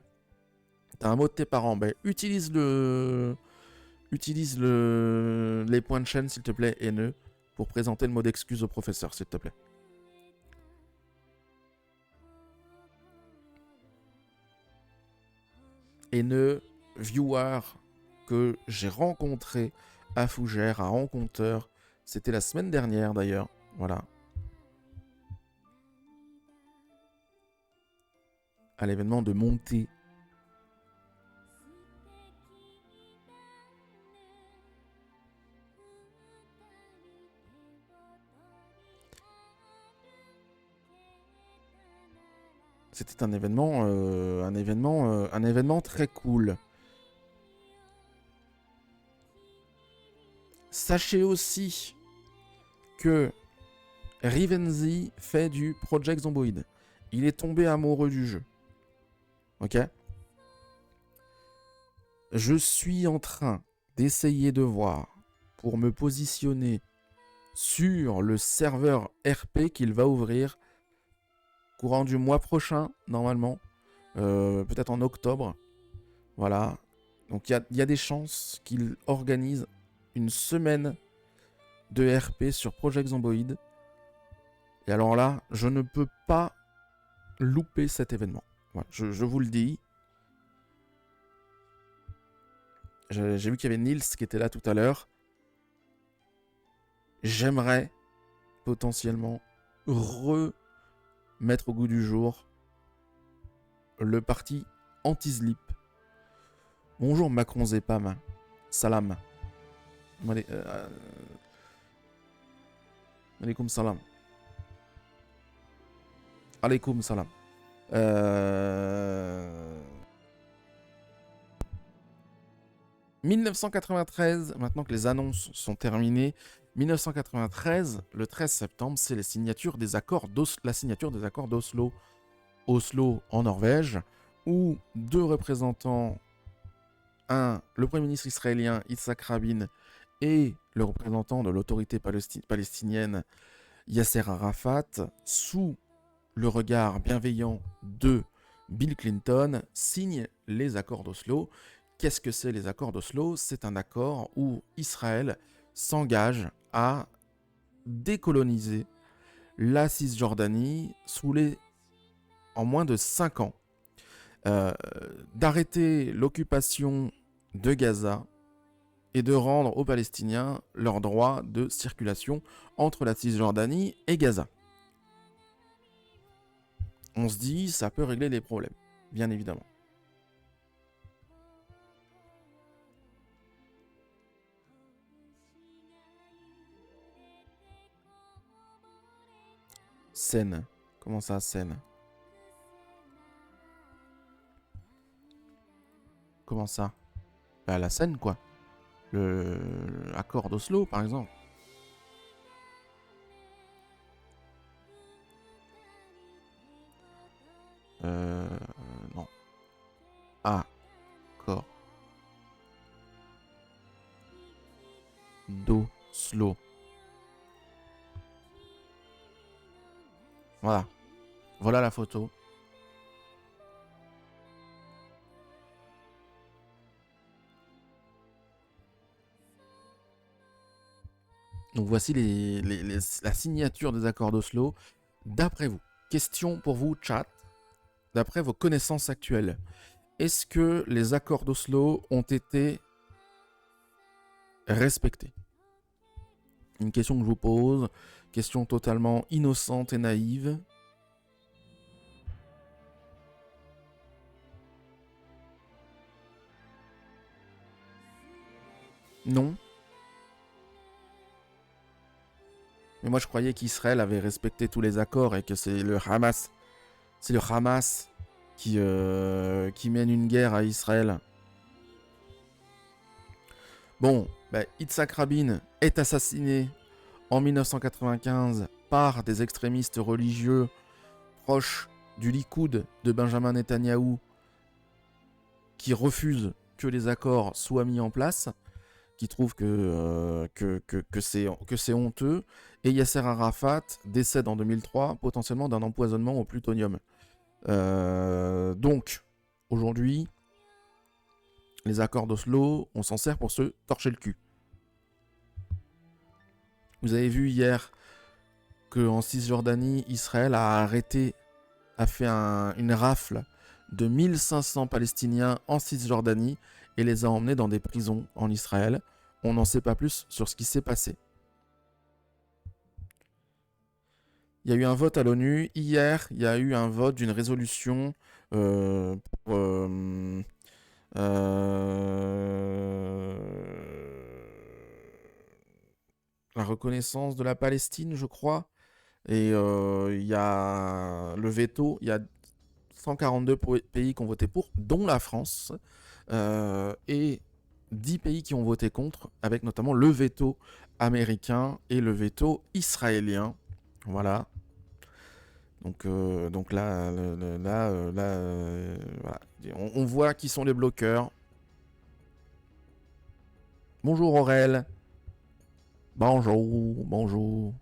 T'as un mot de tes parents. Ben, utilise les points de chaîne, s'il te plaît, Haineux, pour présenter le mot d'excuse au professeur, s'il te plaît. Haineux, viewer que j'ai rencontré à Fougères, à Rencontreur. C'était la semaine dernière d'ailleurs. Voilà. À l'événement de Montée. C'était un événement très cool. Sachez aussi que Rivenzi fait du Project Zomboid. Il est tombé amoureux du jeu. Ok ? Je suis en train d'essayer de voir pour me positionner sur le serveur RP qu'il va ouvrir courant du mois prochain, normalement. Peut-être en octobre. Voilà. Donc il y a des chances qu'il organise une semaine de RP sur Project Zomboid. Et alors là, je ne peux pas louper cet événement. Voilà, je vous le dis. J'ai vu qu'il y avait Nils qui était là tout à l'heure. J'aimerais potentiellement remettre au goût du jour le parti anti-slip. Bonjour Macron Zepam. Salam. Alaikum salam. Alaikum salam. 1993, maintenant que les annonces sont terminées, 1993, le 13 septembre, c'est la signature des accords d'Oslo. Oslo en Norvège, où deux représentants, le Premier ministre israélien Yitzhak Rabin et le représentant de l'autorité palestinienne Yasser Arafat, sous le regard bienveillant de Bill Clinton, signent les accords d'Oslo. Qu'est-ce que c'est les accords d'Oslo ? C'est un accord où Israël s'engage à décoloniser la Cisjordanie en moins de 5 ans, d'arrêter l'occupation de Gaza et de rendre aux Palestiniens leur droit de circulation entre la Cisjordanie et Gaza. On se dit, ça peut régler les problèmes, bien évidemment. Seine. Comment ça, Seine ? Comment ça ? Bah, la Seine, quoi. L'accord d'Oslo, par exemple. Non. Accord d'Oslo. Voilà. Voilà la photo. Donc voici la signature des accords d'Oslo. D'après vous, question pour vous, chat. D'après vos connaissances actuelles, est-ce que les accords d'Oslo ont été respectés ? Une question que je vous pose, question totalement innocente et naïve. Non ? Mais moi je croyais qu'Israël avait respecté tous les accords et que c'est le Hamas. C'est le Hamas qui mène une guerre à Israël. Bon, Yitzhak Rabin est assassiné en 1995 par des extrémistes religieux proches du Likoud de Benjamin Netanyahou qui refusent que les accords soient mis en place, qui trouvent que c'est honteux. Et Yasser Arafat décède en 2003, potentiellement d'un empoisonnement au plutonium. Donc, aujourd'hui, les accords d'Oslo, on s'en sert pour se torcher le cul. Vous avez vu hier qu'en Cisjordanie, Israël a fait une rafle de 1500 Palestiniens en Cisjordanie et les a emmenés dans des prisons en Israël. On n'en sait pas plus sur ce qui s'est passé. Il y a eu un vote à l'ONU. Hier, il y a eu un vote d'une résolution pour la reconnaissance de la Palestine, je crois. Et il y a le veto. Il y a 142 pays qui ont voté pour, dont la France. Et 10 pays qui ont voté contre, avec notamment le veto américain et le veto israélien. Voilà. Donc là, voilà. On voit qui sont les bloqueurs. Bonjour Aurel. Bonjour.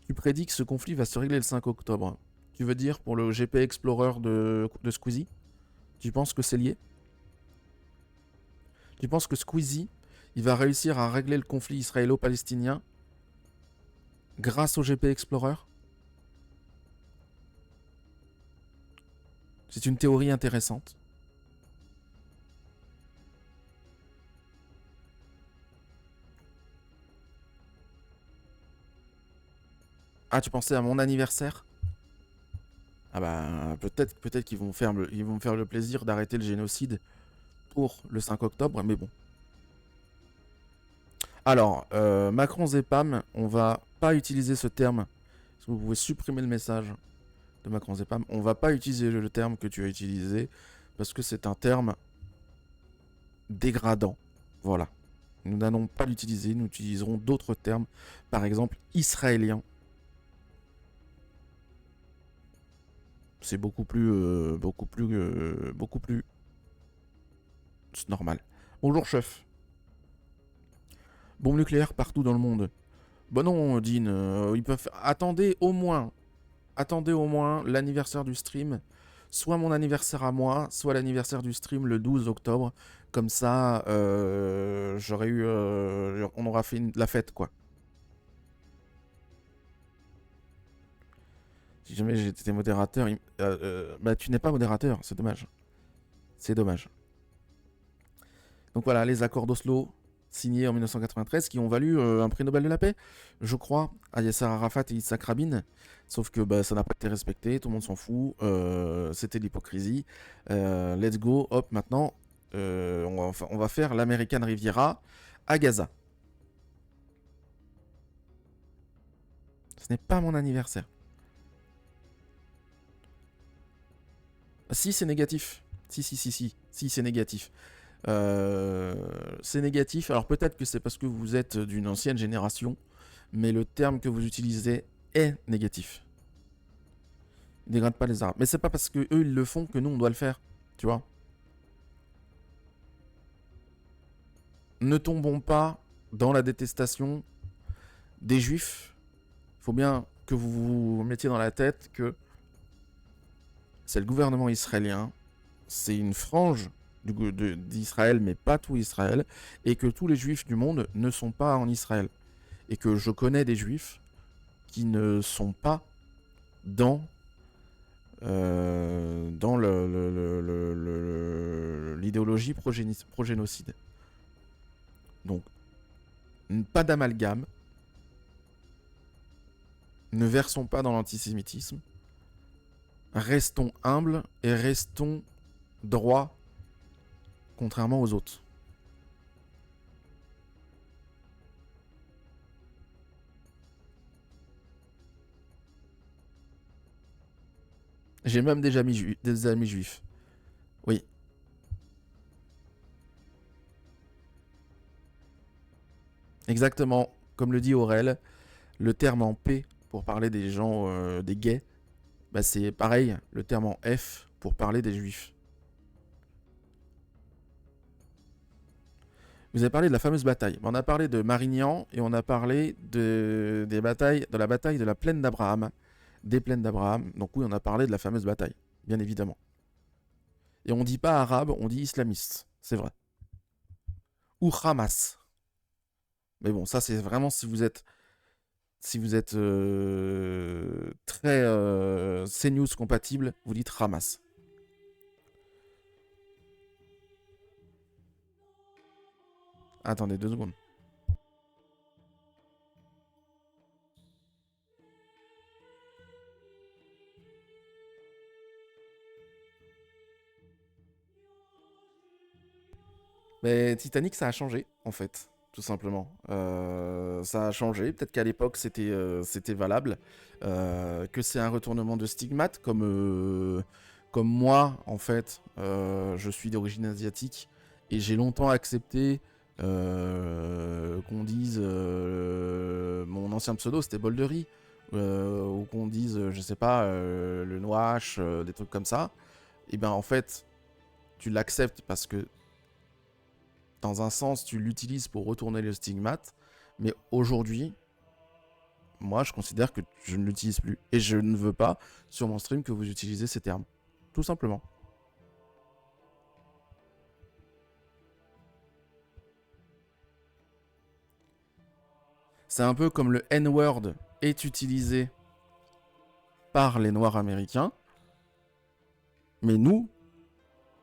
Tu prédis que ce conflit va se régler le 5 octobre. Tu veux dire pour le GP Explorer de Squeezie? Tu penses que c'est lié? Tu penses que Squeezie, il va réussir à régler le conflit israélo-palestinien grâce au GP Explorer? C'est une théorie intéressante. Ah, tu pensais à mon anniversaire? Ah bah, peut-être qu'ils vont me faire le plaisir d'arrêter le génocide pour le 5 octobre, mais bon. Alors, Macron Zepam, on va pas utiliser ce terme. Vous pouvez supprimer le message de Macron Zepam. On va pas utiliser le terme que tu as utilisé parce que c'est un terme dégradant. Voilà. Nous n'allons pas l'utiliser, nous utiliserons d'autres termes, par exemple israélien. C'est beaucoup plus normal. Bonjour chef. Bombe nucléaire partout dans le monde. Bon non, Dean, ils peuvent... Attendez au moins l'anniversaire du stream. Soit mon anniversaire à moi, soit l'anniversaire du stream le 12 octobre. Comme ça, on aura fait la fête, quoi. Si jamais j'étais modérateur... bah tu n'es pas modérateur, c'est dommage. C'est dommage. Donc voilà, les accords d'Oslo, signés en 1993, qui ont valu un prix Nobel de la paix, je crois, à Yasser Arafat et Yitzhak Rabin. Sauf que ça n'a pas été respecté, tout le monde s'en fout, c'était l'hypocrisie. Let's go, hop, maintenant, on va faire l'American Riviera à Gaza. Ce n'est pas mon anniversaire. Si, c'est négatif. Si, c'est négatif. C'est négatif. Alors peut-être que c'est parce que vous êtes d'une ancienne génération, mais le terme que vous utilisez est négatif. Ils ne dégradent pas les Arabes. Mais c'est pas parce que eux ils le font que nous on doit le faire. Tu vois? Ne tombons pas dans la détestation des Juifs. Il faut bien que vous vous mettiez dans la tête que c'est le gouvernement israélien, c'est une frange d'Israël, mais pas tout Israël, et que tous les Juifs du monde ne sont pas en Israël. Et que je connais des Juifs qui ne sont pas dans l'idéologie pro-génocide. Donc, pas d'amalgame. Ne versons pas dans l'antisémitisme. Restons humbles et restons droits, contrairement aux autres. J'ai même des amis juifs. Oui. Exactement. Comme le dit Aurel, le terme en P pour parler des gens, des gays, bah c'est pareil, le terme en F pour parler des juifs. Vous avez parlé de la fameuse bataille. On a parlé de Marignan et on a parlé de la bataille de la plaine d'Abraham. Des plaines d'Abraham. Donc oui, on a parlé de la fameuse bataille. bien évidemment. Et on dit pas arabe, on dit islamiste, c'est vrai. Ou Hamas. Mais bon, ça c'est vraiment si vous êtes très CNews compatible, vous dites Hamas. Attendez 2 secondes. Mais Titanic, ça a changé, en fait, tout simplement. Ça a changé. Peut-être qu'à l'époque, c'était valable. Que c'est un retournement de stigmate, comme moi, en fait, je suis d'origine asiatique. Et j'ai longtemps accepté qu'on dise... mon ancien pseudo, c'était bol de riz. Ou qu'on dise, je sais pas, le noache, des trucs comme ça. Et ben en fait, tu l'acceptes parce que dans un sens, tu l'utilises pour retourner le stigmate, mais aujourd'hui, moi, je considère que je ne l'utilise plus. Et je ne veux pas, sur mon stream, que vous utilisez ces termes. Tout simplement. C'est un peu comme le N-word est utilisé par les Noirs américains, mais nous,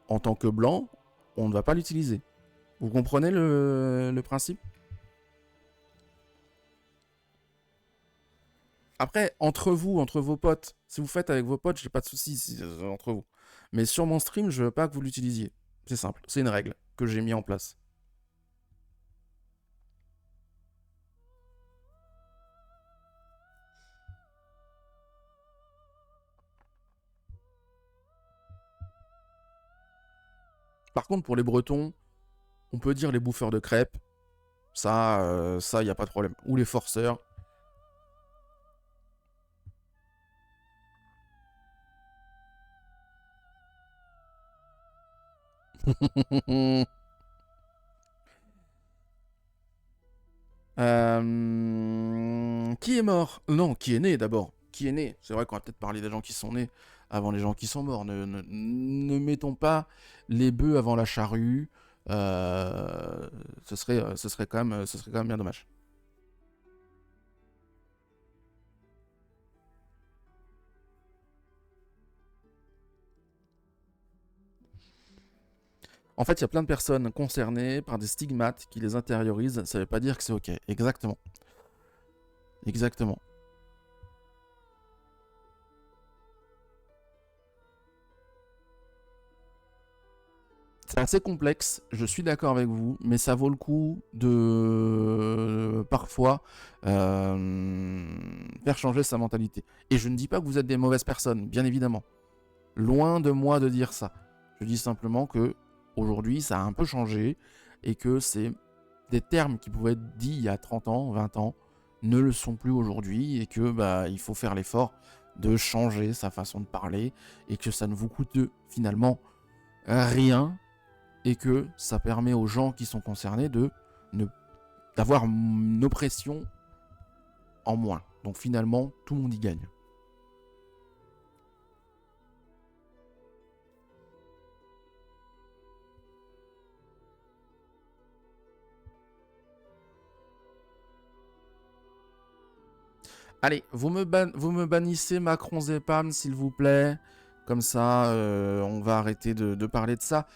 en tant que Blancs, on ne va pas l'utiliser. Vous comprenez le principe ? Après, entre vous, entre vos potes, si vous faites avec vos potes, j'ai pas de soucis entre vous. Mais sur mon stream, je veux pas que vous l'utilisiez. C'est simple, c'est une règle que j'ai mis en place. Par contre, pour les Bretons, on peut dire les bouffeurs de crêpes. Ça, y a pas de problème. Ou les forceurs. Qui est mort? Non, qui est né d'abord. Qui est né? C'est vrai qu'on va peut-être parler des gens qui sont nés avant les gens qui sont morts. Ne mettons pas les bœufs avant la charrue. Ce serait quand même bien dommage. En fait, il y a plein de personnes concernées par des stigmates qui les intériorisent. Ça veut pas dire que c'est ok. Exactement. Exactement. C'est assez complexe, je suis d'accord avec vous, mais ça vaut le coup de parfois faire changer sa mentalité. Et je ne dis pas que vous êtes des mauvaises personnes, bien évidemment. Loin de moi de dire ça. Je dis simplement que aujourd'hui, ça a un peu changé et que c'est des termes qui pouvaient être dits il y a 30 ans, 20 ans, ne le sont plus aujourd'hui et que il faut faire l'effort de changer sa façon de parler et que ça ne vous coûte finalement rien et que ça permet aux gens qui sont concernés d'avoir une oppression en moins. Donc finalement, tout le monde y gagne. Allez, vous me bannissez Macron Zepam, s'il vous plaît. Comme ça, on va arrêter de parler de ça.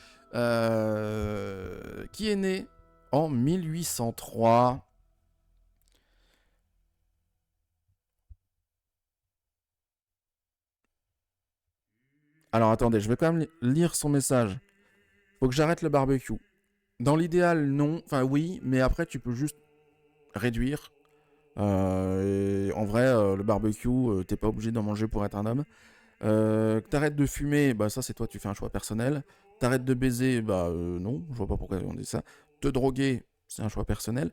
Qui est né en 1803. Alors attendez, je vais quand même lire son message. Faut que j'arrête le barbecue. Dans l'idéal, non. Enfin oui, mais après tu peux juste réduire. Et en vrai, le barbecue, t'es pas obligé d'en manger pour être un homme. T'arrêtes de fumer, ça c'est toi, tu fais un choix personnel. T'arrêtes de baiser, non, je vois pas pourquoi on dit ça. Te droguer, c'est un choix personnel.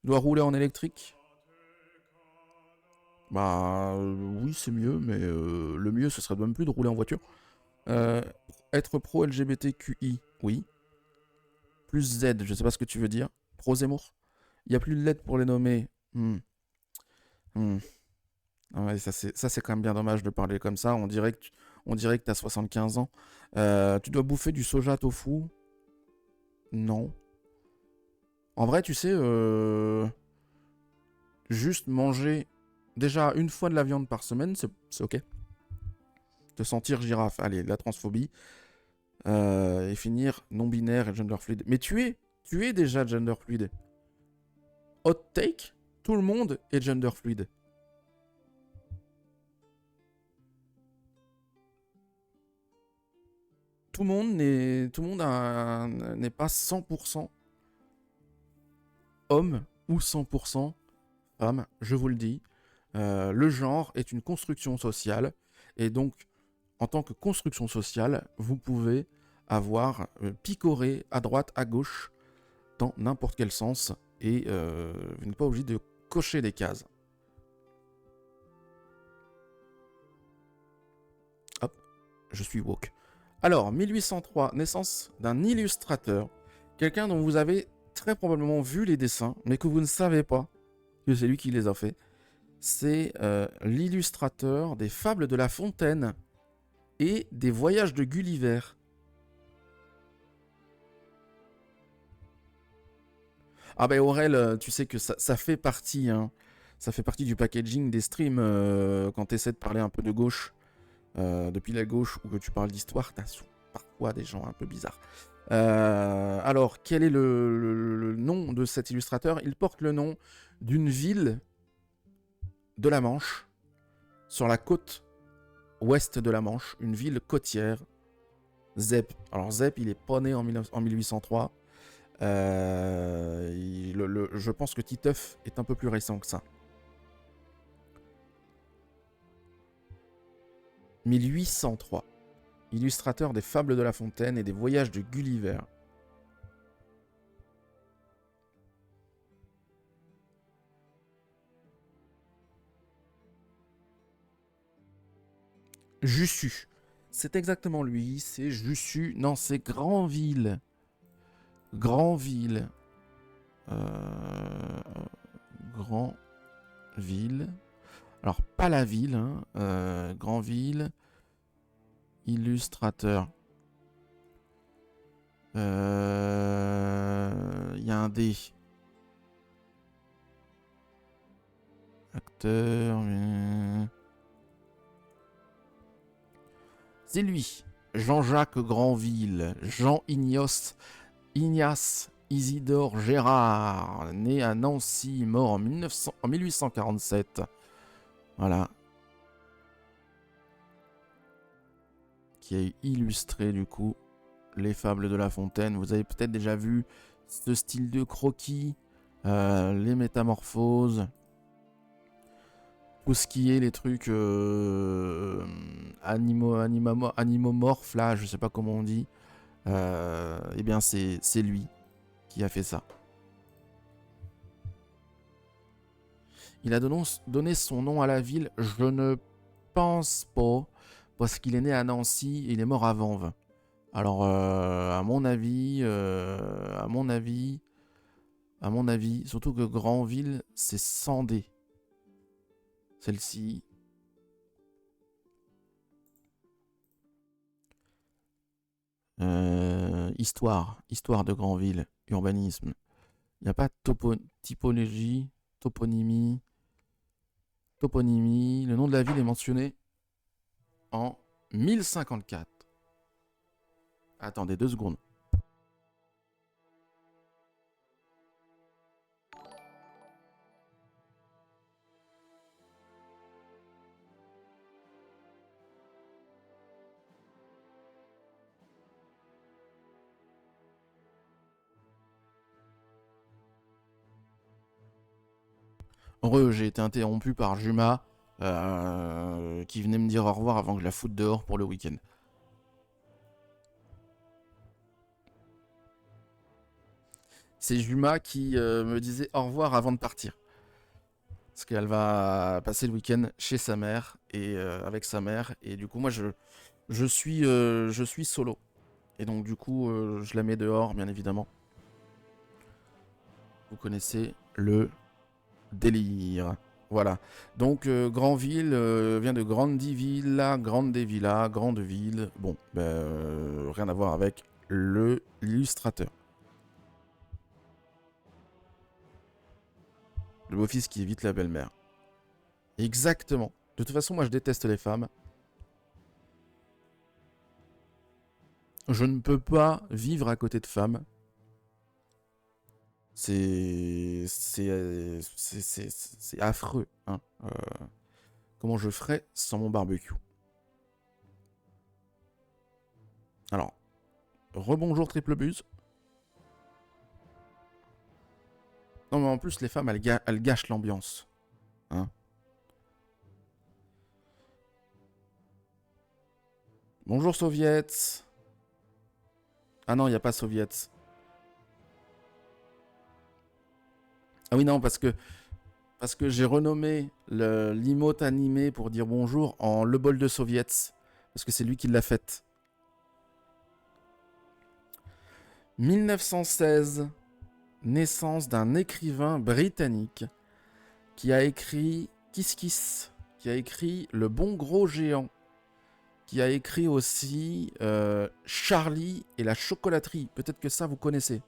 Dois rouler en électrique. Oui, c'est mieux, mais le mieux ce serait même plus de rouler en voiture. Être pro LGBTQI, oui. Plus Z, je sais pas ce que tu veux dire. Pro Zemmour. Il y a plus de lettres pour les nommer. Ah ouais, ça c'est quand même bien dommage de parler comme ça. On dirait On dirait que t'as 75 ans. Tu dois bouffer du soja tofu? Non. En vrai, tu sais, juste manger déjà une fois de la viande par semaine, c'est ok. Te sentir girafe, allez, la transphobie. Et finir non-binaire et gender fluide. Mais tu es déjà gender fluide. Hot take, tout le monde est gender fluide. Tout le monde n'est pas 100% homme ou 100% femme, je vous le dis. Le genre est une construction sociale et donc en tant que construction sociale, vous pouvez avoir picoré à droite, à gauche, dans n'importe quel sens, et vous n'êtes pas obligé de cocher des cases. Hop, je suis woke. Alors, 1803, naissance d'un illustrateur, quelqu'un dont vous avez très probablement vu les dessins, mais que vous ne savez pas que c'est lui qui les a faits. C'est l'illustrateur des Fables de La Fontaine et des Voyages de Gulliver. Ah ben Aurel, tu sais que ça fait partie, hein, ça fait partie du packaging des streams quand tu essaies de parler un peu de gauche, depuis la gauche, ou que tu parles d'histoire, t'as parfois des gens un peu bizarres. Alors, quel est le nom de cet illustrateur? Il porte le nom d'une ville de la Manche, sur la côte ouest de la Manche, une ville côtière, Zep. Alors Zep, il est pas né en 1803. Je pense que Titeuf est un peu plus récent que ça. 1803. Illustrateur des Fables de La Fontaine et des Voyages de Gulliver. Jussu. C'est exactement lui, c'est Jussu. Non, c'est Granville. Granville. Granville. Alors, pas la ville, hein. Granville. Illustrateur. Il y a un D. Acteur. C'est lui. Jean-Jacques Granville. Jean-Ignace Isidore Gérard. Né à Nancy, mort en 1847. Voilà. Qui a illustré du coup les Fables de La Fontaine. Vous avez peut-être déjà vu ce style de croquis, les métamorphoses, tout ce qui est les trucs animomorphes là, je sais pas comment on dit. Eh bien c'est lui qui a fait ça. Il a donné son nom à la ville, je ne pense pas, parce qu'il est né à Nancy et il est mort à Vanves. Alors, à mon avis, surtout que Granville, c'est sans D. Celle-ci. Histoire de Granville, urbanisme. Il n'y a pas typologie, toponymie. Le nom de la ville est mentionné en 1054. Attendez 2 secondes. Heureux, j'ai été interrompu par Juma qui venait me dire au revoir avant que je la foute dehors pour le week-end. C'est Juma qui me disait au revoir avant de partir. Parce qu'elle va passer le week-end chez sa mère et avec sa mère. Et du coup, moi, je suis solo. Et donc, du coup, je la mets dehors, bien évidemment. Vous connaissez le délire. Voilà. Donc, Granville vient de Grandi Villa, Grande Villa, Grande Ville. Bon, rien à voir avec l'illustrateur. Le beau-fils qui évite la belle-mère. Exactement. De toute façon, moi, je déteste les femmes. Je ne peux pas vivre à côté de femmes. C'est affreux. Hein. Comment je ferais sans mon barbecue? Alors, rebonjour Triple Buse. Non mais en plus les femmes elles gâchent l'ambiance. Hein. Bonjour Soviets. Ah non, il n'y a pas Soviets. Ah oui non, parce que j'ai renommé l'emote animé pour dire bonjour en le bol de Soviets. Parce que c'est lui qui l'a fait. 1916, naissance d'un écrivain britannique qui a écrit Kiss Kiss, qui a écrit Le Bon Gros Géant, qui a écrit aussi Charlie et la chocolaterie. Peut-être que ça vous connaissez.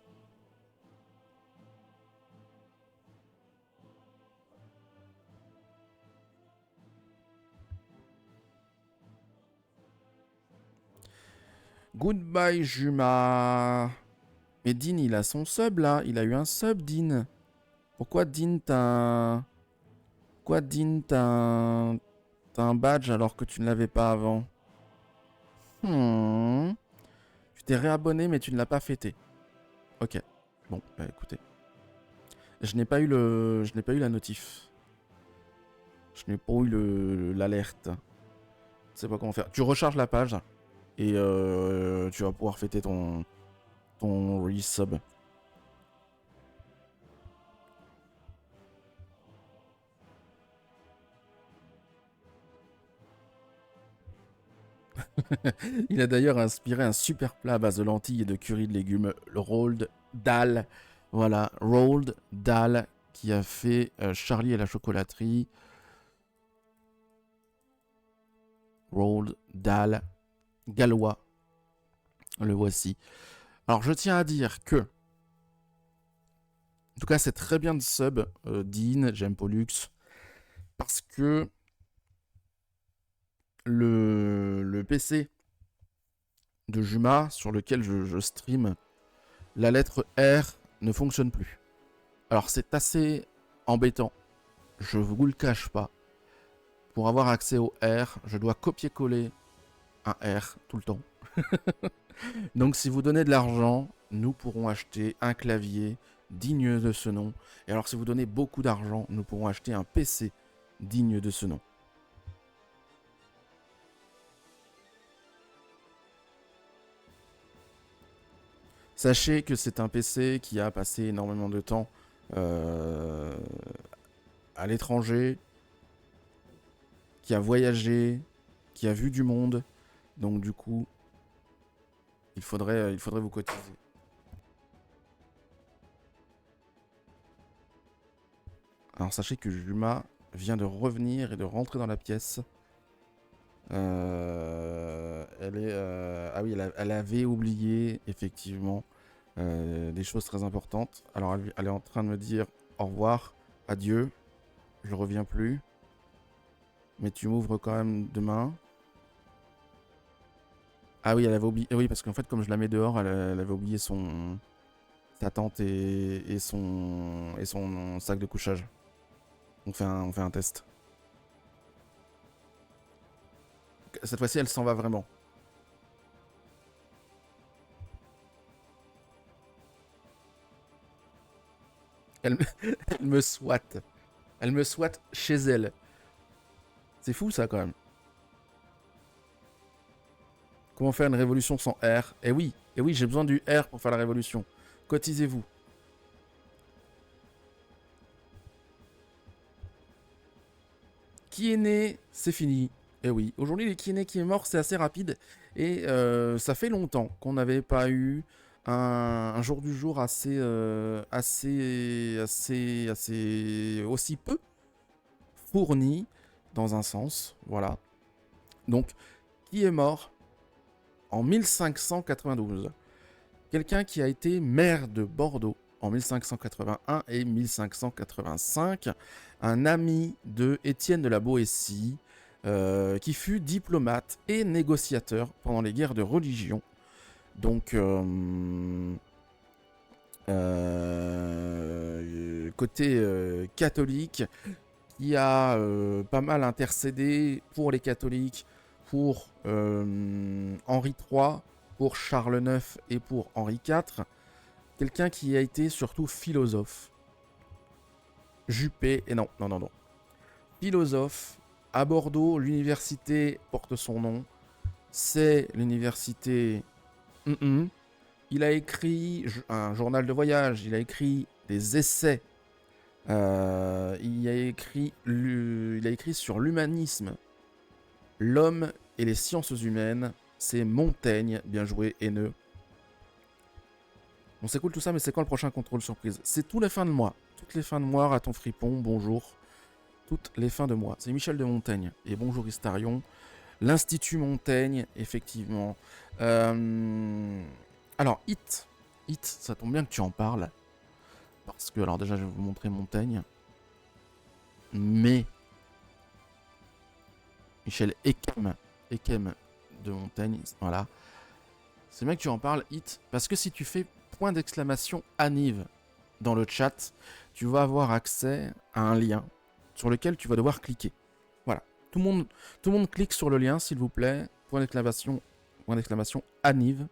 Goodbye Juma. Mais Dean, il a son sub là. Il a eu un sub, Dean. Pourquoi Dean t'as un badge alors que tu ne l'avais pas avant? Tu t'es réabonné mais tu ne l'as pas fêté. Ok. Bon, bah écoutez. Je n'ai pas eu la notif. Je n'ai pas eu l'alerte. Je sais pas comment faire. Tu recharges la page et tu vas pouvoir fêter ton resub. Il a d'ailleurs inspiré un super plat à base de lentilles et de curry de légumes, le Roald Dahl. Voilà, Roald Dahl qui a fait Charlie et la chocolaterie. Roald Dahl, gallois. Le voici. Alors je tiens à dire que, en tout cas c'est très bien de sub, Dean, j'aime Pollux, parce que le PC de Juma sur lequel je stream, la lettre R ne fonctionne plus. Alors c'est assez embêtant, je vous le cache pas. Pour avoir accès au R, je dois copier-coller un R tout le temps. Donc si vous donnez de l'argent, nous pourrons acheter un clavier digne de ce nom. Et alors si vous donnez beaucoup d'argent, nous pourrons acheter un PC digne de ce nom. Sachez que c'est un PC qui a passé énormément de temps à l'étranger, qui a voyagé, qui a vu du monde. Donc du coup, il faudrait vous cotiser. Alors sachez que Juma vient de revenir et de rentrer dans la pièce. Elle avait oublié effectivement des choses très importantes. Alors elle est en train de me dire au revoir, adieu, je reviens plus. Mais tu m'ouvres quand même demain. Ah oui, elle avait oublié. Oui, parce qu'en fait, comme je la mets dehors, elle avait oublié sa tente et son sac de couchage. On fait un test. Cette fois-ci, elle s'en va vraiment. Elle me swat. Elle me swat chez elle. C'est fou ça quand même. Comment faire une révolution sans R? Eh oui, j'ai besoin du R pour faire la révolution. Cotisez-vous. Qui est né, c'est fini. Eh oui, aujourd'hui, les qui est né, qui est mort, c'est assez rapide. Et ça fait longtemps qu'on n'avait pas eu un jour du jour assez aussi peu fourni dans un sens, voilà. Donc, qui est mort en 1592? Quelqu'un qui a été maire de Bordeaux en 1581 et 1585, un ami de Étienne de la Boétie, qui fut diplomate et négociateur pendant les guerres de religion. Donc, côté catholique, qui a pas mal intercédé pour les catholiques, pour Henri III, pour Charles IX et pour Henri IV. Quelqu'un qui a été surtout philosophe. Juppé, et non. Philosophe, à Bordeaux, l'université porte son nom. C'est l'université... Il a écrit un journal de voyage, il a écrit des essais, il a écrit sur l'humanisme, l'homme et les sciences humaines. C'est Montaigne, bien joué, haineux. On s'écoute tout ça, mais c'est quand le prochain contrôle surprise? C'est tous les fins de mois. Toutes les fins de mois, Raton Fripon, bonjour. Toutes les fins de mois. C'est Michel de Montaigne. Et bonjour Istarion. L'Institut Montaigne, effectivement. Alors, Hit, ça tombe bien que tu en parles. Parce que, alors déjà, je vais vous montrer Montaigne. Mais, Michel Ekem de Montaigne, voilà. C'est bien que tu en parles, Hit. Parce que si tu fais point d'exclamation Aniv dans le chat, tu vas avoir accès à un lien sur lequel tu vas devoir cliquer. Voilà. Tout le monde clique sur le lien, s'il vous plaît. Point d'exclamation Aniv.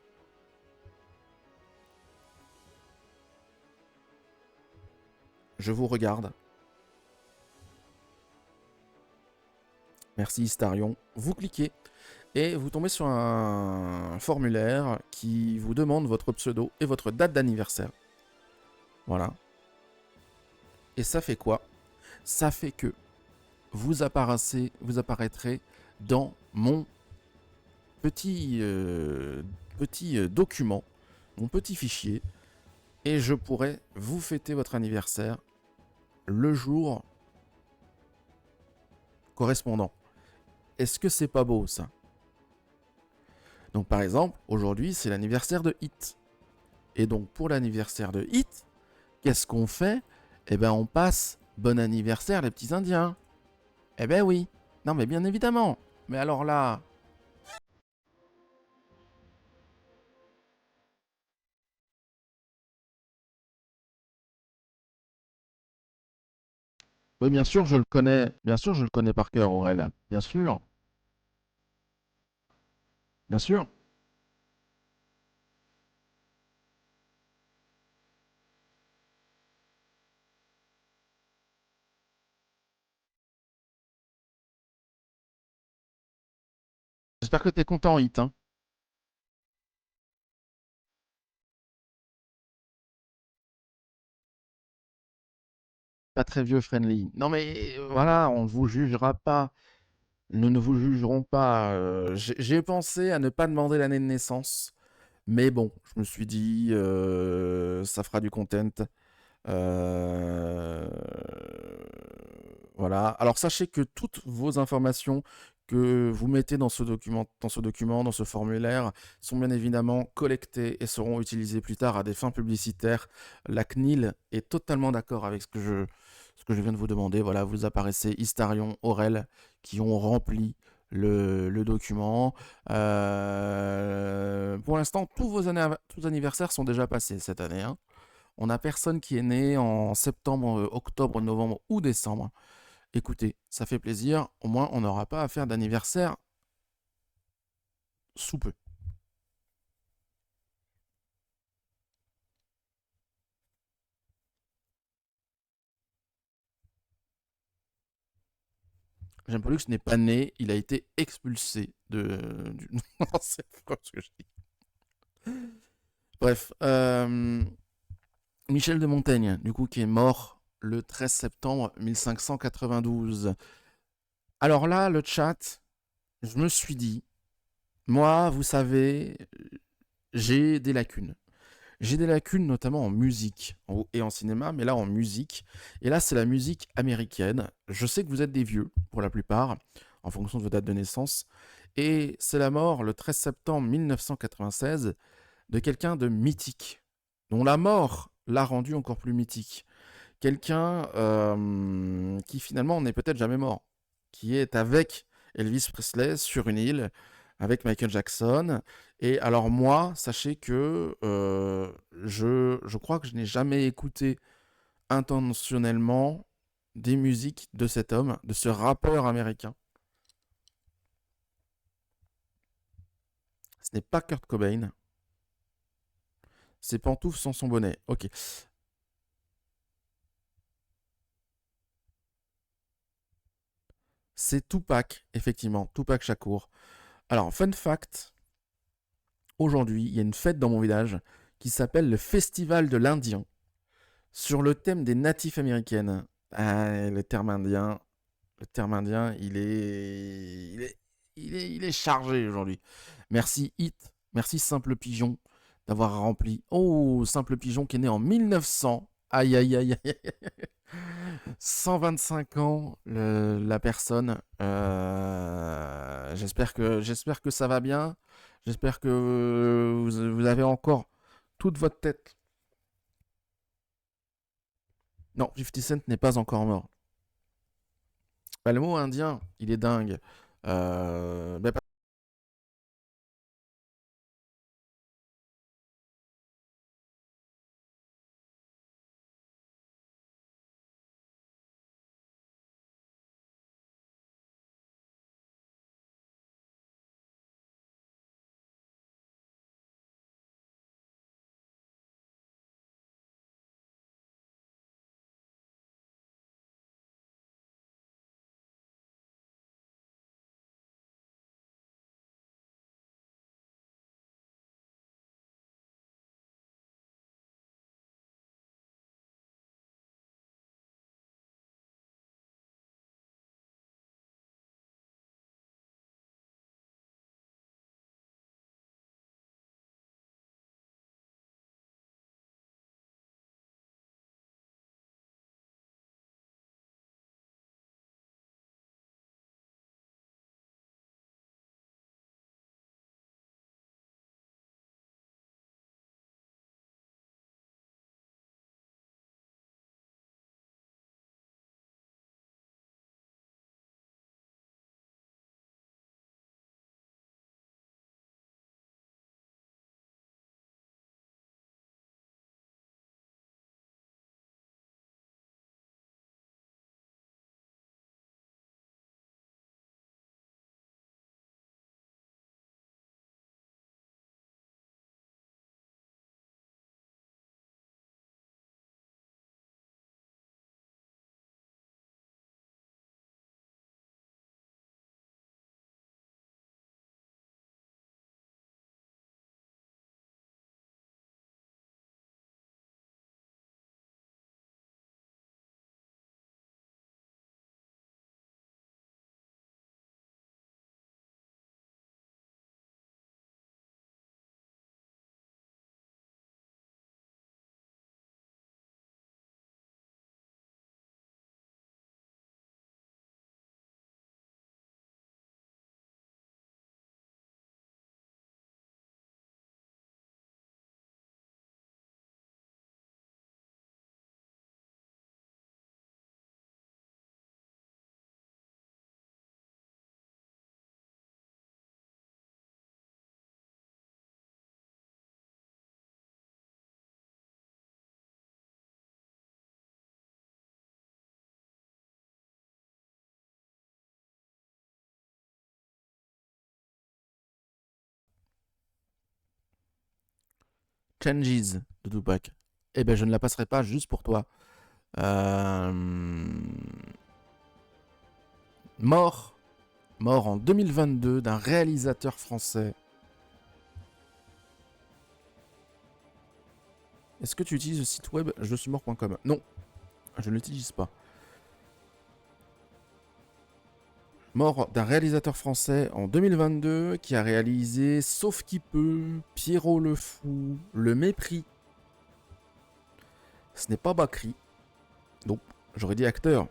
Je vous regarde. Merci Istarion. Vous cliquez et vous tombez sur un formulaire qui vous demande votre pseudo et votre date d'anniversaire. Voilà. Et ça fait quoi? Ça fait que vous apparaîtrez dans mon petit document, mon petit fichier, et je pourrai vous fêter votre anniversaire le jour correspondant. Est-ce que c'est pas beau ça? Donc par exemple, aujourd'hui c'est l'anniversaire de Hit. Et donc pour l'anniversaire de Hit, qu'est-ce qu'on fait? Eh ben on passe bon anniversaire les petits Indiens. Eh ben oui. Non mais bien évidemment. Mais alors là... Oui, bien sûr, je le connais. Bien sûr, je le connais par cœur, Aurel. Bien sûr. Bien sûr. J'espère que t'es content, Hit, hein. Pas très vieux friendly. Non mais voilà, on ne vous jugera pas. Nous ne vous jugerons pas. J'ai pensé à ne pas demander l'année de naissance. Mais bon, je me suis dit, ça fera du content. Euh, Voilà. Alors sachez que toutes vos informations que vous mettez dans ce document, dans ce formulaire, sont bien évidemment collectées et seront utilisées plus tard à des fins publicitaires. La CNIL est totalement d'accord avec ce que je viens de vous demander. Voilà, vous apparaissez Istarion, Aurel, qui ont rempli le document. Pour l'instant, tous vos anniversaires sont déjà passés cette année, hein. On n'a personne qui est né en septembre, octobre, novembre ou décembre. Écoutez, ça fait plaisir. Au moins, on n'aura pas à faire d'anniversaire sous peu. Jean-Paul n'est pas né, il a été expulsé du... Non, c'est affreux ce que je dis. Bref, Michel de Montaigne, du coup, qui est mort le 13 septembre 1592. Alors là, le chat, je me suis dit, moi, vous savez, j'ai des lacunes. J'ai des lacunes notamment en musique et en cinéma, mais là en musique. Et là, c'est la musique américaine. Je sais que vous êtes des vieux, pour la plupart, en fonction de vos dates de naissance. Et c'est la mort, le 13 septembre 1996, de quelqu'un de mythique, dont la mort l'a rendu encore plus mythique. Quelqu'un qui finalement n'est peut-être jamais mort, qui est avec Elvis Presley sur une île, avec Michael Jackson. Et alors moi, sachez que je crois que je n'ai jamais écouté intentionnellement des musiques de cet homme, de ce rappeur américain. Ce n'est pas Kurt Cobain. C'est Pantoufles sans son bonnet. Ok. C'est Tupac, effectivement. Tupac Shakur. Alors, fun fact. Aujourd'hui, il y a une fête dans mon village qui s'appelle le Festival de l'Indien, sur le thème des natifs américaines. Ah, le terme indien, il est chargé aujourd'hui. Merci Hit, merci Simple Pigeon d'avoir rempli. Oh, Simple Pigeon qui est né en 1900. Aïe, aïe, aïe, aïe. 125 ans, la personne. J'espère que ça va bien. J'espère que vous avez encore toute votre tête. Non, 50 Cent n'est pas encore mort. Bah, le mot indien, il est dingue. Bah, Changes de Tupac. Eh ben, je ne la passerai pas juste pour toi. Euh, Mort en 2022 d'un réalisateur français. Est-ce que tu utilises le site web je suis mort.com? Non, je ne l'utilise pas. Mort d'un réalisateur français en 2022 qui a réalisé Sauf qui peut, Pierrot le Fou, Le Mépris, Ce n'est pas Bakri. Donc, j'aurais dit acteur.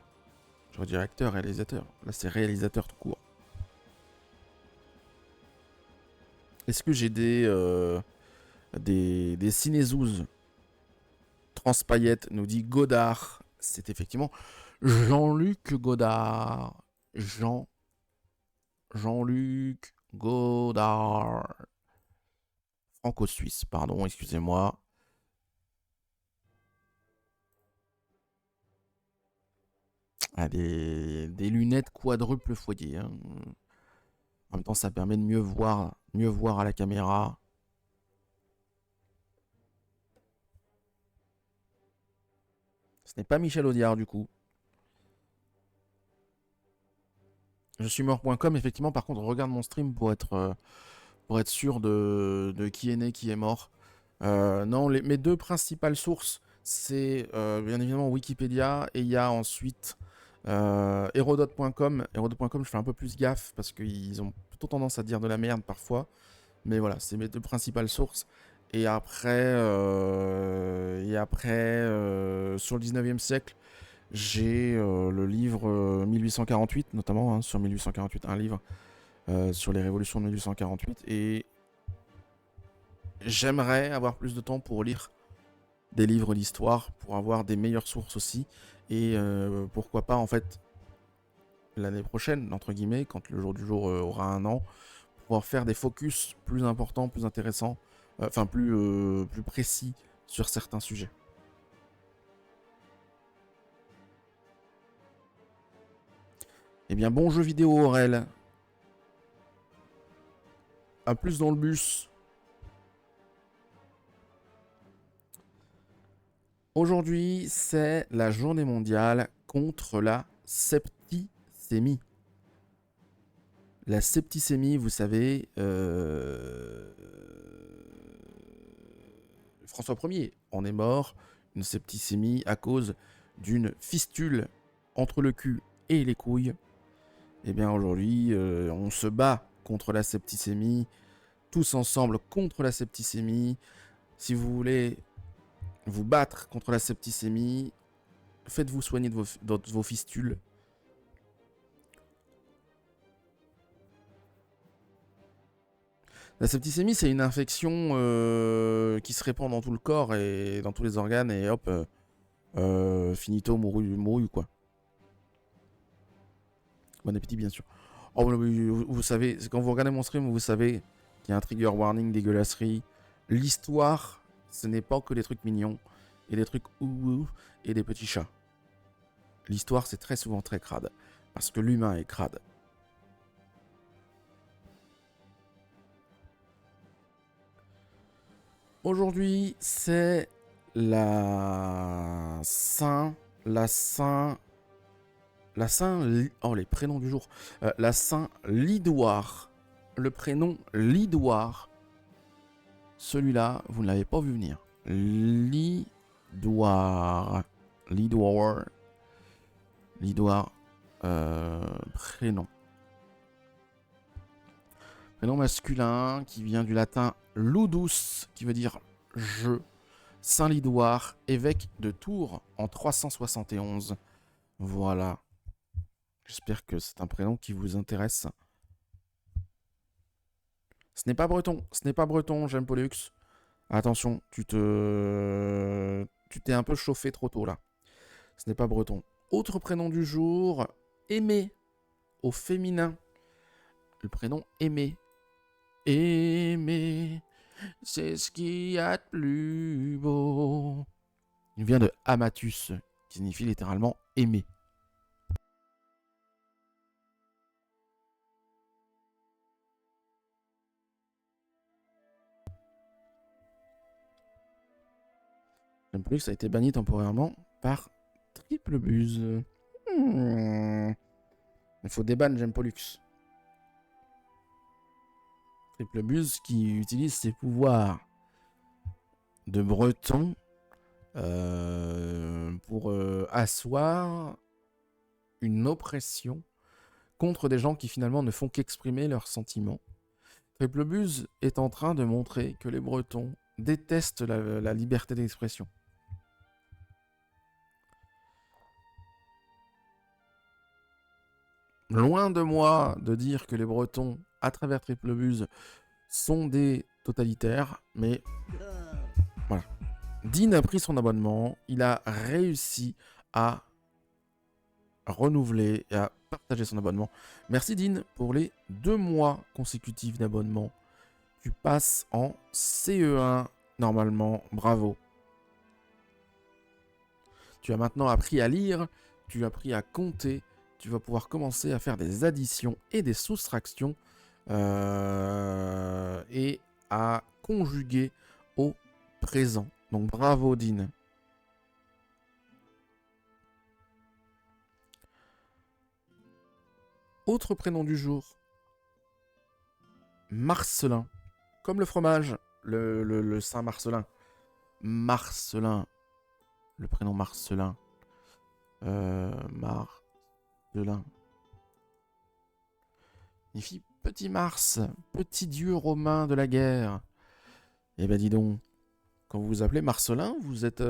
J'aurais dit acteur, réalisateur. Là, c'est réalisateur tout court. Est-ce que j'ai des cinézouzes? Transpaillette nous dit Godard. C'est effectivement Jean-Luc Godard. Jean-Luc Godard. Franco-suisse, pardon, excusez-moi. Ah, des lunettes quadruple foyer. Hein. En même temps, ça permet de mieux voir à la caméra. Ce n'est pas Michel Audiard, du coup. Je suis mort.com, effectivement, par contre, regarde mon stream pour être sûr de qui est né, qui est mort. Non, mes deux principales sources, c'est bien évidemment Wikipédia, et il y a ensuite Hérodote.com. Hérodote.com, je fais un peu plus gaffe, parce qu'ils ont plutôt tendance à dire de la merde parfois. Mais voilà, c'est mes deux principales sources. Et après, sur le 19e siècle, j'ai le livre 1848, notamment, hein, sur 1848, un livre sur les révolutions de 1848. Et j'aimerais avoir plus de temps pour lire des livres d'histoire, pour avoir des meilleures sources aussi. Et pourquoi pas, en fait, l'année prochaine, entre guillemets, quand le jour du jour aura un an, pouvoir faire des focus plus importants, plus intéressants, plus précis sur certains sujets. Eh bien, bon jeu vidéo, Aurel. À plus dans le bus. Aujourd'hui, c'est la journée mondiale contre la septicémie. La septicémie, vous savez, François Ier en est mort. Une septicémie à cause d'une fistule entre le cul et les couilles. Eh bien aujourd'hui, on se bat contre la septicémie, tous ensemble contre la septicémie. Si vous voulez vous battre contre la septicémie, faites-vous soigner de vos fistules. La septicémie, c'est une infection qui se répand dans tout le corps et dans tous les organes, et hop, finito, mouru, quoi. Bon appétit, bien sûr. Oh, vous savez, quand vous regardez mon stream, vous savez qu'il y a un trigger warning, dégueulasserie. L'histoire, ce n'est pas que des trucs mignons, et des trucs ouh et des petits chats. L'histoire, c'est très souvent très crade, parce que l'humain est crade. Aujourd'hui, c'est la Saint... Oh, les prénoms du jour. La Saint Lidoire. Le prénom Lidoire. Celui-là, vous ne l'avez pas vu venir. Lidoire. Prénom. Prénom masculin qui vient du latin ludus, qui veut dire je. Saint Lidoire, évêque de Tours en 371. Voilà. J'espère que c'est un prénom qui vous intéresse. Ce n'est pas breton, j'aime Pollux. Attention, tu t'es un peu chauffé trop tôt là. Ce n'est pas breton. Autre prénom du jour, Aimé, au féminin. Le prénom Aimé. Aimé, c'est ce qu'il y a de plus beau. Il vient de Amatus, qui signifie littéralement aimer. J'aime plus que ça a été banni temporairement par Triple Buse. Il faut débanner J'aime Pollux. Triple Buse qui utilise ses pouvoirs de breton pour asseoir une oppression contre des gens qui finalement ne font qu'exprimer leurs sentiments. Triple Buse est en train de montrer que les Bretons détestent la liberté d'expression. Loin de moi de dire que les Bretons, à travers Triplebuze, sont des totalitaires, mais voilà. Dean a pris son abonnement, il a réussi à renouveler et à partager son abonnement. Merci Dean pour les 2 mois consécutifs d'abonnement. Tu passes en CE1 normalement, bravo. Tu as maintenant appris à lire, tu as appris à compter, tu vas pouvoir commencer à faire des additions et des soustractions et à conjuguer au présent. Donc bravo Dean. Autre prénom du jour. Marcelin. Comme le fromage, le Saint-Marcelin. Marcelin. Le prénom Marcelin. Marcelin. Signifie petit Mars, petit dieu romain de la guerre. Eh ben dis donc, quand vous vous appelez Marcelin, vous êtes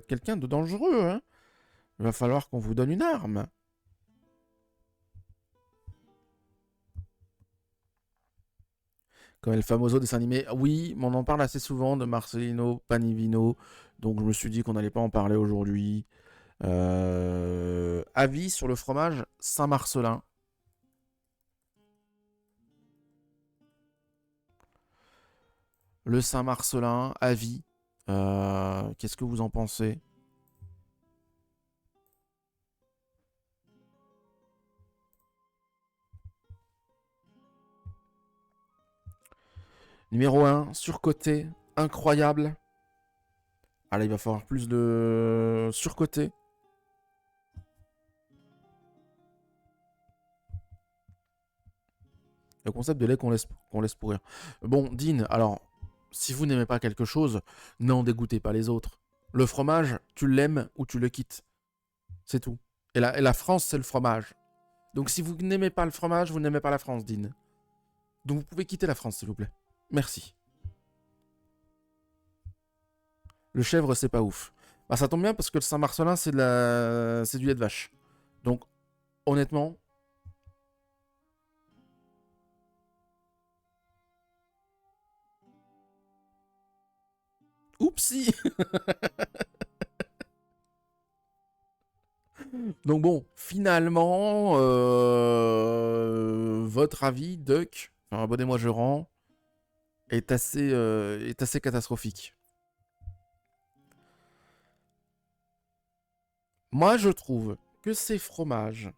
quelqu'un de dangereux, hein. Il va falloir qu'on vous donne une arme. Comme El Famoso dessin animé. Oui, mais on en parle assez souvent de Marcelino Panivino, donc je me suis dit qu'on n'allait pas en parler aujourd'hui. Avis sur le fromage Saint-Marcelin. Le Saint-Marcelin, avis. Qu'est-ce que vous en pensez? Numéro 1, surcoté, incroyable. Ah là, il va falloir plus de surcoté. Le concept de lait qu'on laisse pourrir. Bon, Dean, alors, si vous n'aimez pas quelque chose, n'en dégoûtez pas les autres. Le fromage, tu l'aimes ou tu le quittes. C'est tout. Et la France, c'est le fromage. Donc si vous n'aimez pas le fromage, vous n'aimez pas la France, Dean. Donc vous pouvez quitter la France, s'il vous plaît. Merci. Le chèvre, c'est pas ouf. Bah ça tombe bien parce que le Saint-Marcelin, c'est du lait de vache. Donc, honnêtement... Oupsie. Donc bon, finalement, votre avis, Duck, enfin, abonnez-moi, je rends, est assez catastrophique. Moi, je trouve que ces fromages,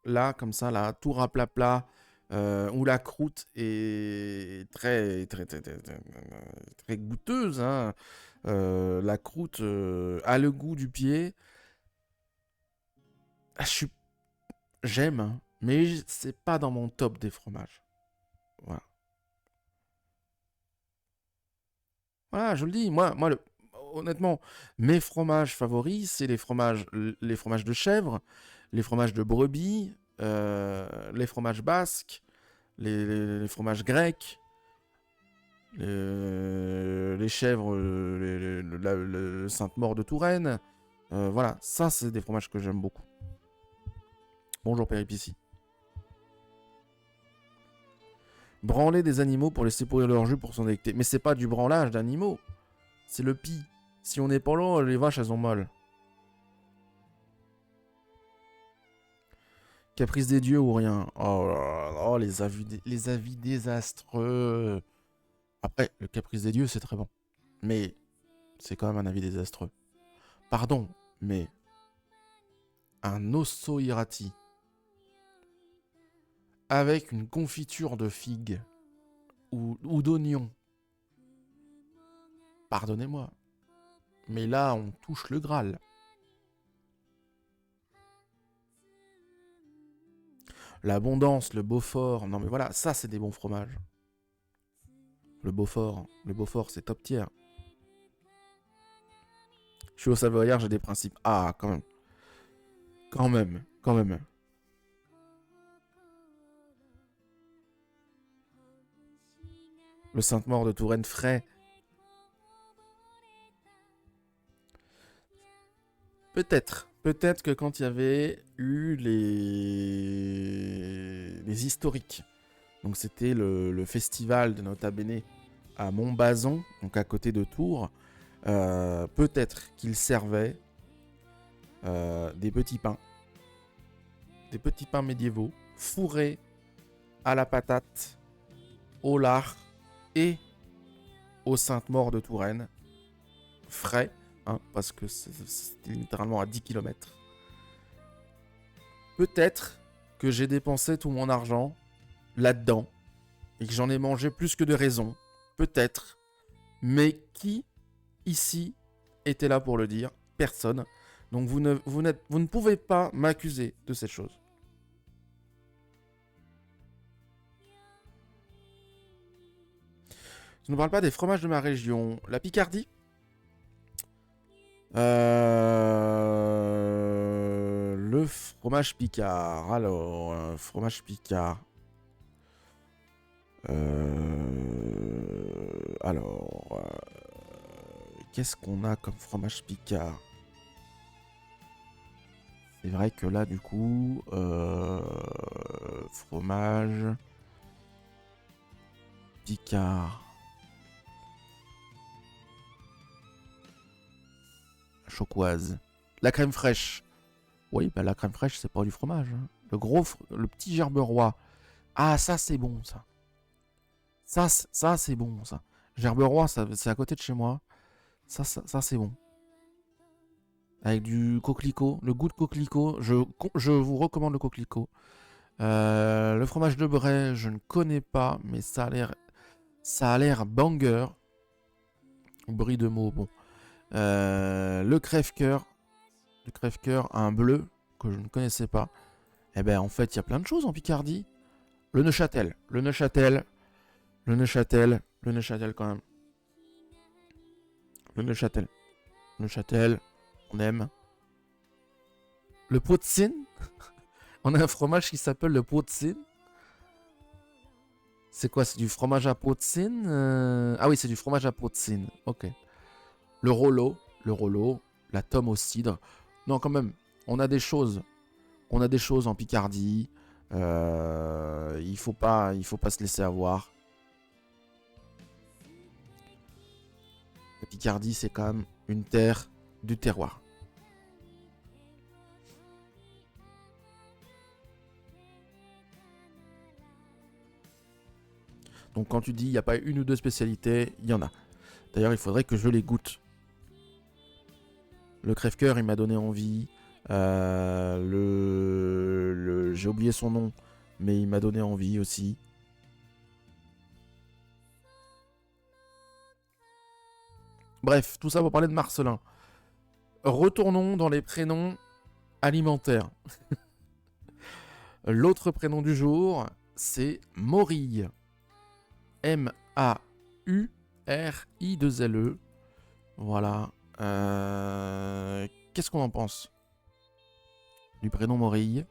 là, comme ça, là, tout raplapla, où la croûte est très goûteuse, hein. La croûte a le goût du pied. Ah, j'aime, hein, mais c'est pas dans mon top des fromages. Voilà. Voilà, je le dis, moi honnêtement, mes fromages favoris, c'est les fromages de chèvre, les fromages de brebis, les fromages basques, les fromages grecs, les chèvres, le Sainte-Maure de Touraine. Voilà, ça, c'est des fromages que j'aime beaucoup. Bonjour Péripici. Branler des animaux pour laisser pourrir leur jus pour s'en délecter. Mais c'est pas du branlage d'animaux. C'est le pis. Si on n'est pas là, les vaches, elles ont mal. Caprice des dieux ou rien. Oh, là là, oh les avis désastreux. Après, le caprice des dieux, c'est très bon. Mais c'est quand même un avis désastreux. Pardon, mais un osso irati avec une confiture de figues ou d'oignons. Pardonnez-moi. Mais là, on touche le Graal. L'abondance, le Beaufort. Non mais voilà, ça c'est des bons fromages. Le Beaufort, c'est top tier. Je suis au Savoyard, j'ai des principes. Ah, quand même. Quand même. Le Sainte-Maure de Touraine frais. Peut-être. Peut-être que quand il y avait eu les historiques, donc c'était le festival de Nota Bene à Montbazon, donc à côté de Tours, peut-être qu'il servait des petits pains médiévaux, fourrés à la patate, au lard et aux Saintes-Maures de Touraine, frais, hein, parce que c'était littéralement à 10 km. Peut-être que j'ai dépensé tout mon argent là-dedans et que j'en ai mangé plus que de raison. Peut-être. Mais qui, ici, était là pour le dire? Personne. Donc vous ne pouvez pas m'accuser de cette chose. Je ne parle pas des fromages de ma région. La Picardie? Le fromage Picard. Alors, fromage Picard. Qu'est-ce qu'on a comme fromage Picard? C'est vrai que là, du coup, fromage Picard. Chocoise. La crème fraîche. Oui, bah la crème fraîche, c'est pas du fromage. Hein. Le petit gerberoy. Ah, ça, c'est bon, ça. Ça c'est bon, ça. Gerberoy, c'est à côté de chez moi. Ça c'est bon. Avec du coquelicot, le goût de coquelicot. Je vous recommande le coquelicot. Le fromage de Bray, je ne connais pas, mais ça a l'air banger. Brie de mots, bon. Le crève-cœur, un bleu que je ne connaissais pas. Eh ben en fait, il y a plein de choses en Picardie. Le Neuchâtel quand même. Le Neuchâtel, on aime. Le Potzin. On a un fromage qui s'appelle le Potzin. C'est quoi? C'est du fromage à Potzin. Ah oui, c'est du fromage à Potzin. Ok. Le Rollo. La tome au cidre. Non, quand même, on a des choses. On a des choses en Picardie. Il faut pas se laisser avoir. La Picardie, c'est quand même une terre du terroir. Donc quand tu dis il n'y a pas une ou deux spécialités, il y en a. D'ailleurs, il faudrait que je les goûte. Le crève-cœur, il m'a donné envie. J'ai oublié son nom, mais il m'a donné envie aussi. Bref, tout ça pour parler de Marcelin. Retournons dans les prénoms alimentaires. L'autre prénom du jour, c'est Morille. M-A-U-R-I-2-L-E. Voilà. Qu'est-ce qu'on en pense du prénom Morille?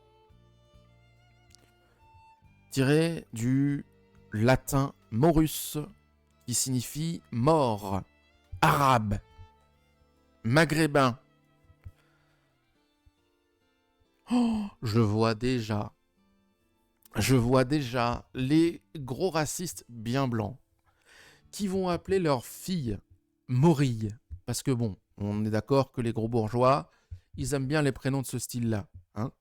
Tiré du latin morus, qui signifie mort, arabe, maghrébin. Oh, je vois déjà les gros racistes bien blancs qui vont appeler leur fille Morille. Parce que bon, on est d'accord que les gros bourgeois, ils aiment bien les prénoms de ce style-là. Hein,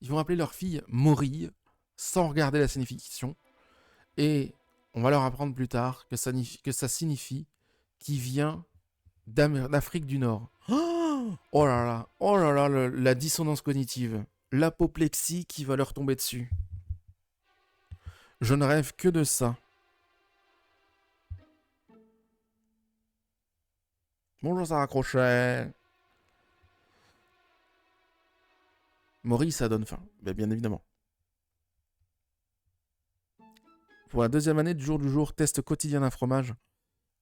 ils vont appeler leur fille Morille sans regarder la signification. Et on va leur apprendre plus tard que ça signifie qui vient d'Afrique du Nord. Oh là là, la dissonance cognitive. L'apoplexie qui va leur tomber dessus. Je ne rêve que de ça. Bonjour Sarah Crochet. Maurice, ça donne faim. Bien évidemment. Pour la deuxième année du jour, test quotidien d'un fromage.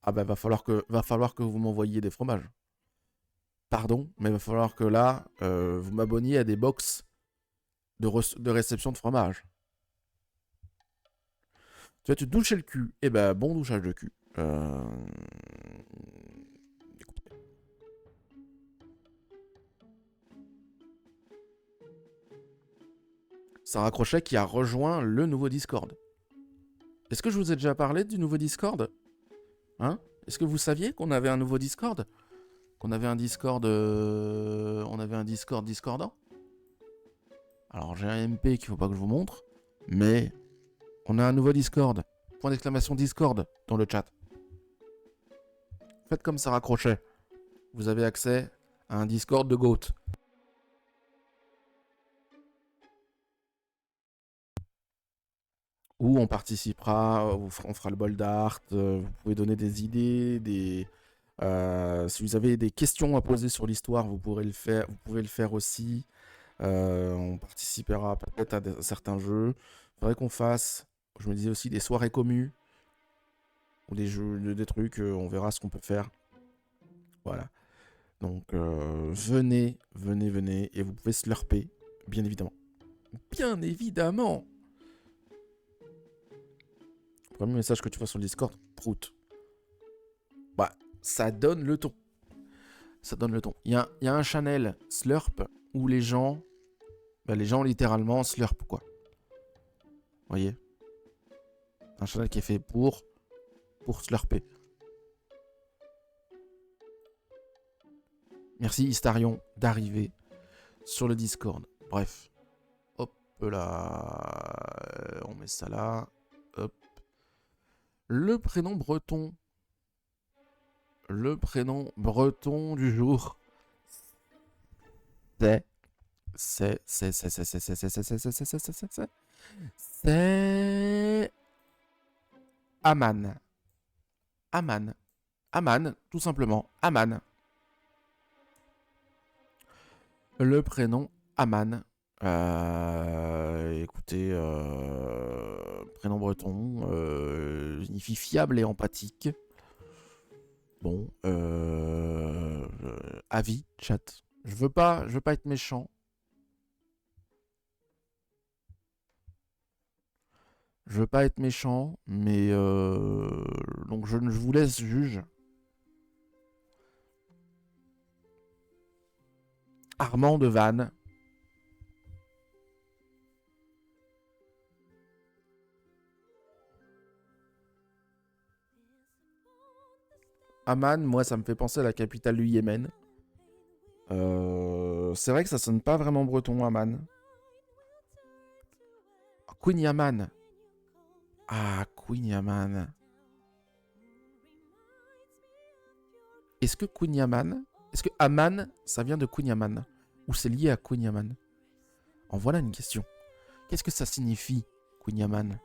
Ah ben, va falloir que vous m'envoyiez des fromages. Pardon, mais va falloir que là, vous m'abonniez à des box de réception de fromage. Tu vas te doucher le cul. Eh ben, bon douchage de cul. Sarah Crochet qui a rejoint le nouveau Discord. Est-ce que je vous ai déjà parlé du nouveau Discord? Hein? Est-ce que vous saviez qu'on avait un nouveau Discord? Qu'on avait un Discord... On avait un Discord discordant? Alors j'ai un MP qu'il faut pas que je vous montre, mais on a un nouveau Discord. Point d'exclamation Discord dans le chat. Faites comme Sarah Crochet. Vous avez accès à un Discord de GOAT. Où on participera, on fera le bol d'art, vous pouvez donner des idées, si vous avez des questions à poser sur l'histoire, vous pouvez le faire aussi. On participera peut-être à certains jeux. Il faudrait qu'on fasse, je me disais aussi, des soirées communes. Ou des jeux, des trucs, on verra ce qu'on peut faire. Voilà. Donc, venez, et vous pouvez slurper, bien évidemment. Bien évidemment! Premier message que tu vois sur le Discord, prout. Bah, ça donne le ton. Ça donne le ton. Il y a un channel slurp où les gens littéralement slurp, quoi. Vous voyez? Un channel qui est fait pour slurper. Merci Istarion d'arriver sur le Discord. Bref. Hop là. On met ça là. Hop. Le prénom breton. Le prénom breton du jour. C'est Aman. Aman, tout simplement. Aman. Le prénom Aman. Écoutez, prénom breton, signifie fiable et empathique. Bon, avis, chat. Je veux pas être méchant. Je veux pas être méchant, mais donc je vous laisse juge. Armand de Vannes. Amman, moi, ça me fait penser à la capitale du Yémen. C'est vrai que ça sonne pas vraiment breton, Amman. Queen Yaman. Ah, Queen Yaman. Est-ce que Queen Yaman... Est-ce que Amman, ça vient de Queen Yaman? Ou c'est lié à Queen Yaman? En voilà une question. Qu'est-ce que ça signifie, Queen Yaman?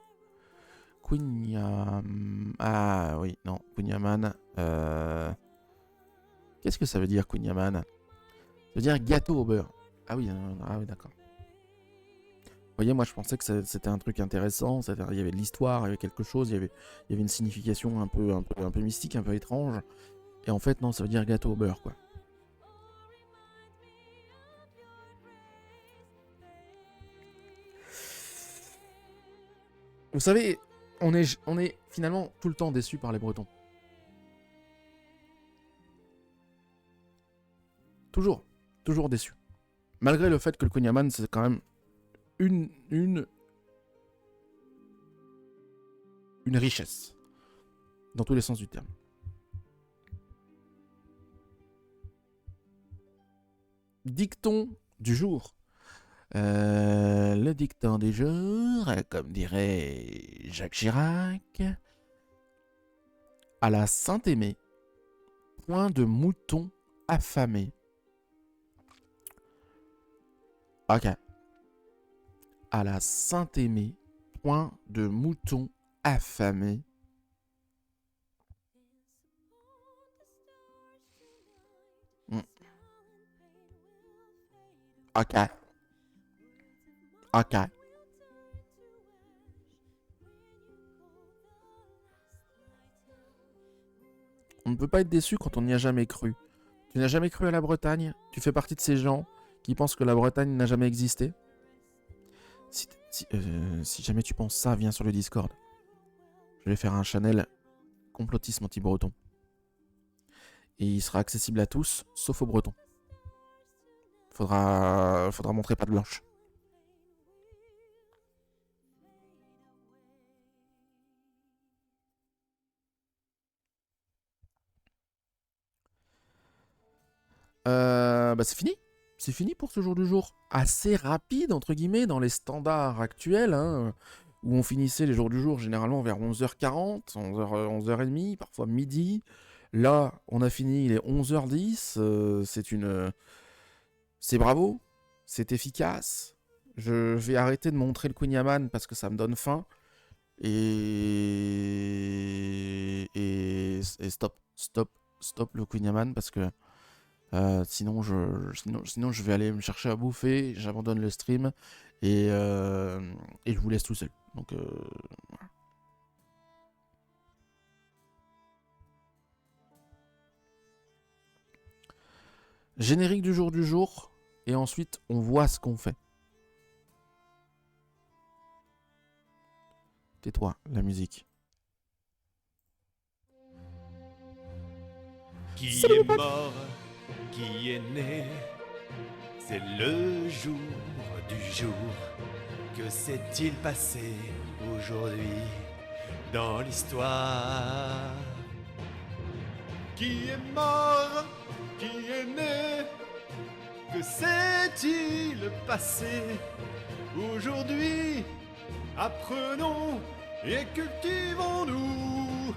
Queen Yaman... Ah oui, non, Queen Yaman... Qu'est-ce que ça veut dire, Queen Yaman? Ça veut dire gâteau au beurre. Ah oui, d'accord. Vous voyez, moi je pensais que c'était un truc intéressant, il y avait de l'histoire, il y avait quelque chose, il y avait une signification un peu mystique, un peu étrange. Et en fait, non, ça veut dire gâteau au beurre, quoi. Vous savez, on est finalement tout le temps déçus par les Bretons. Toujours déçus. Malgré le fait que le Cognaman, c'est quand même une richesse. Dans tous les sens du terme. Dicton du jour. Le dicton du jour, comme dirait Jacques Chirac. À la Saint-Aimé, point de mouton affamé. Ok. À la Saint-Aimé, point de mouton affamé. Ok. Ok. On ne peut pas être déçu quand on n'y a jamais cru. Tu n'as jamais cru à la Bretagne? Tu fais partie de ces gens qui pensent que la Bretagne n'a jamais existé? Si jamais tu penses ça, viens sur le Discord. Je vais faire un channel complotisme anti-breton. Et il sera accessible à tous, sauf aux Bretons. Faudra montrer patte blanche. Bah c'est fini. C'est fini pour ce jour du jour. Assez rapide, entre guillemets, dans les standards actuels, hein, où on finissait les jours du jour généralement vers 11h40, 11h30, parfois midi. Là, on a fini, il est 11h10. C'est bravo, c'est efficace. Je vais arrêter de montrer le Queen Yaman parce que ça me donne faim. Et stop le Queen Yaman parce que sinon je vais aller me chercher à bouffer, j'abandonne le stream et je vous laisse tout seul. Donc voilà. Générique du jour et ensuite on voit ce qu'on fait. Tais-toi, la musique. Qui est mort, qui est né, c'est le jour du jour. Que s'est-il passé aujourd'hui dans l'histoire? Qui est mort, qui est né, que s'est-il passé aujourd'hui? Apprenons et cultivons-nous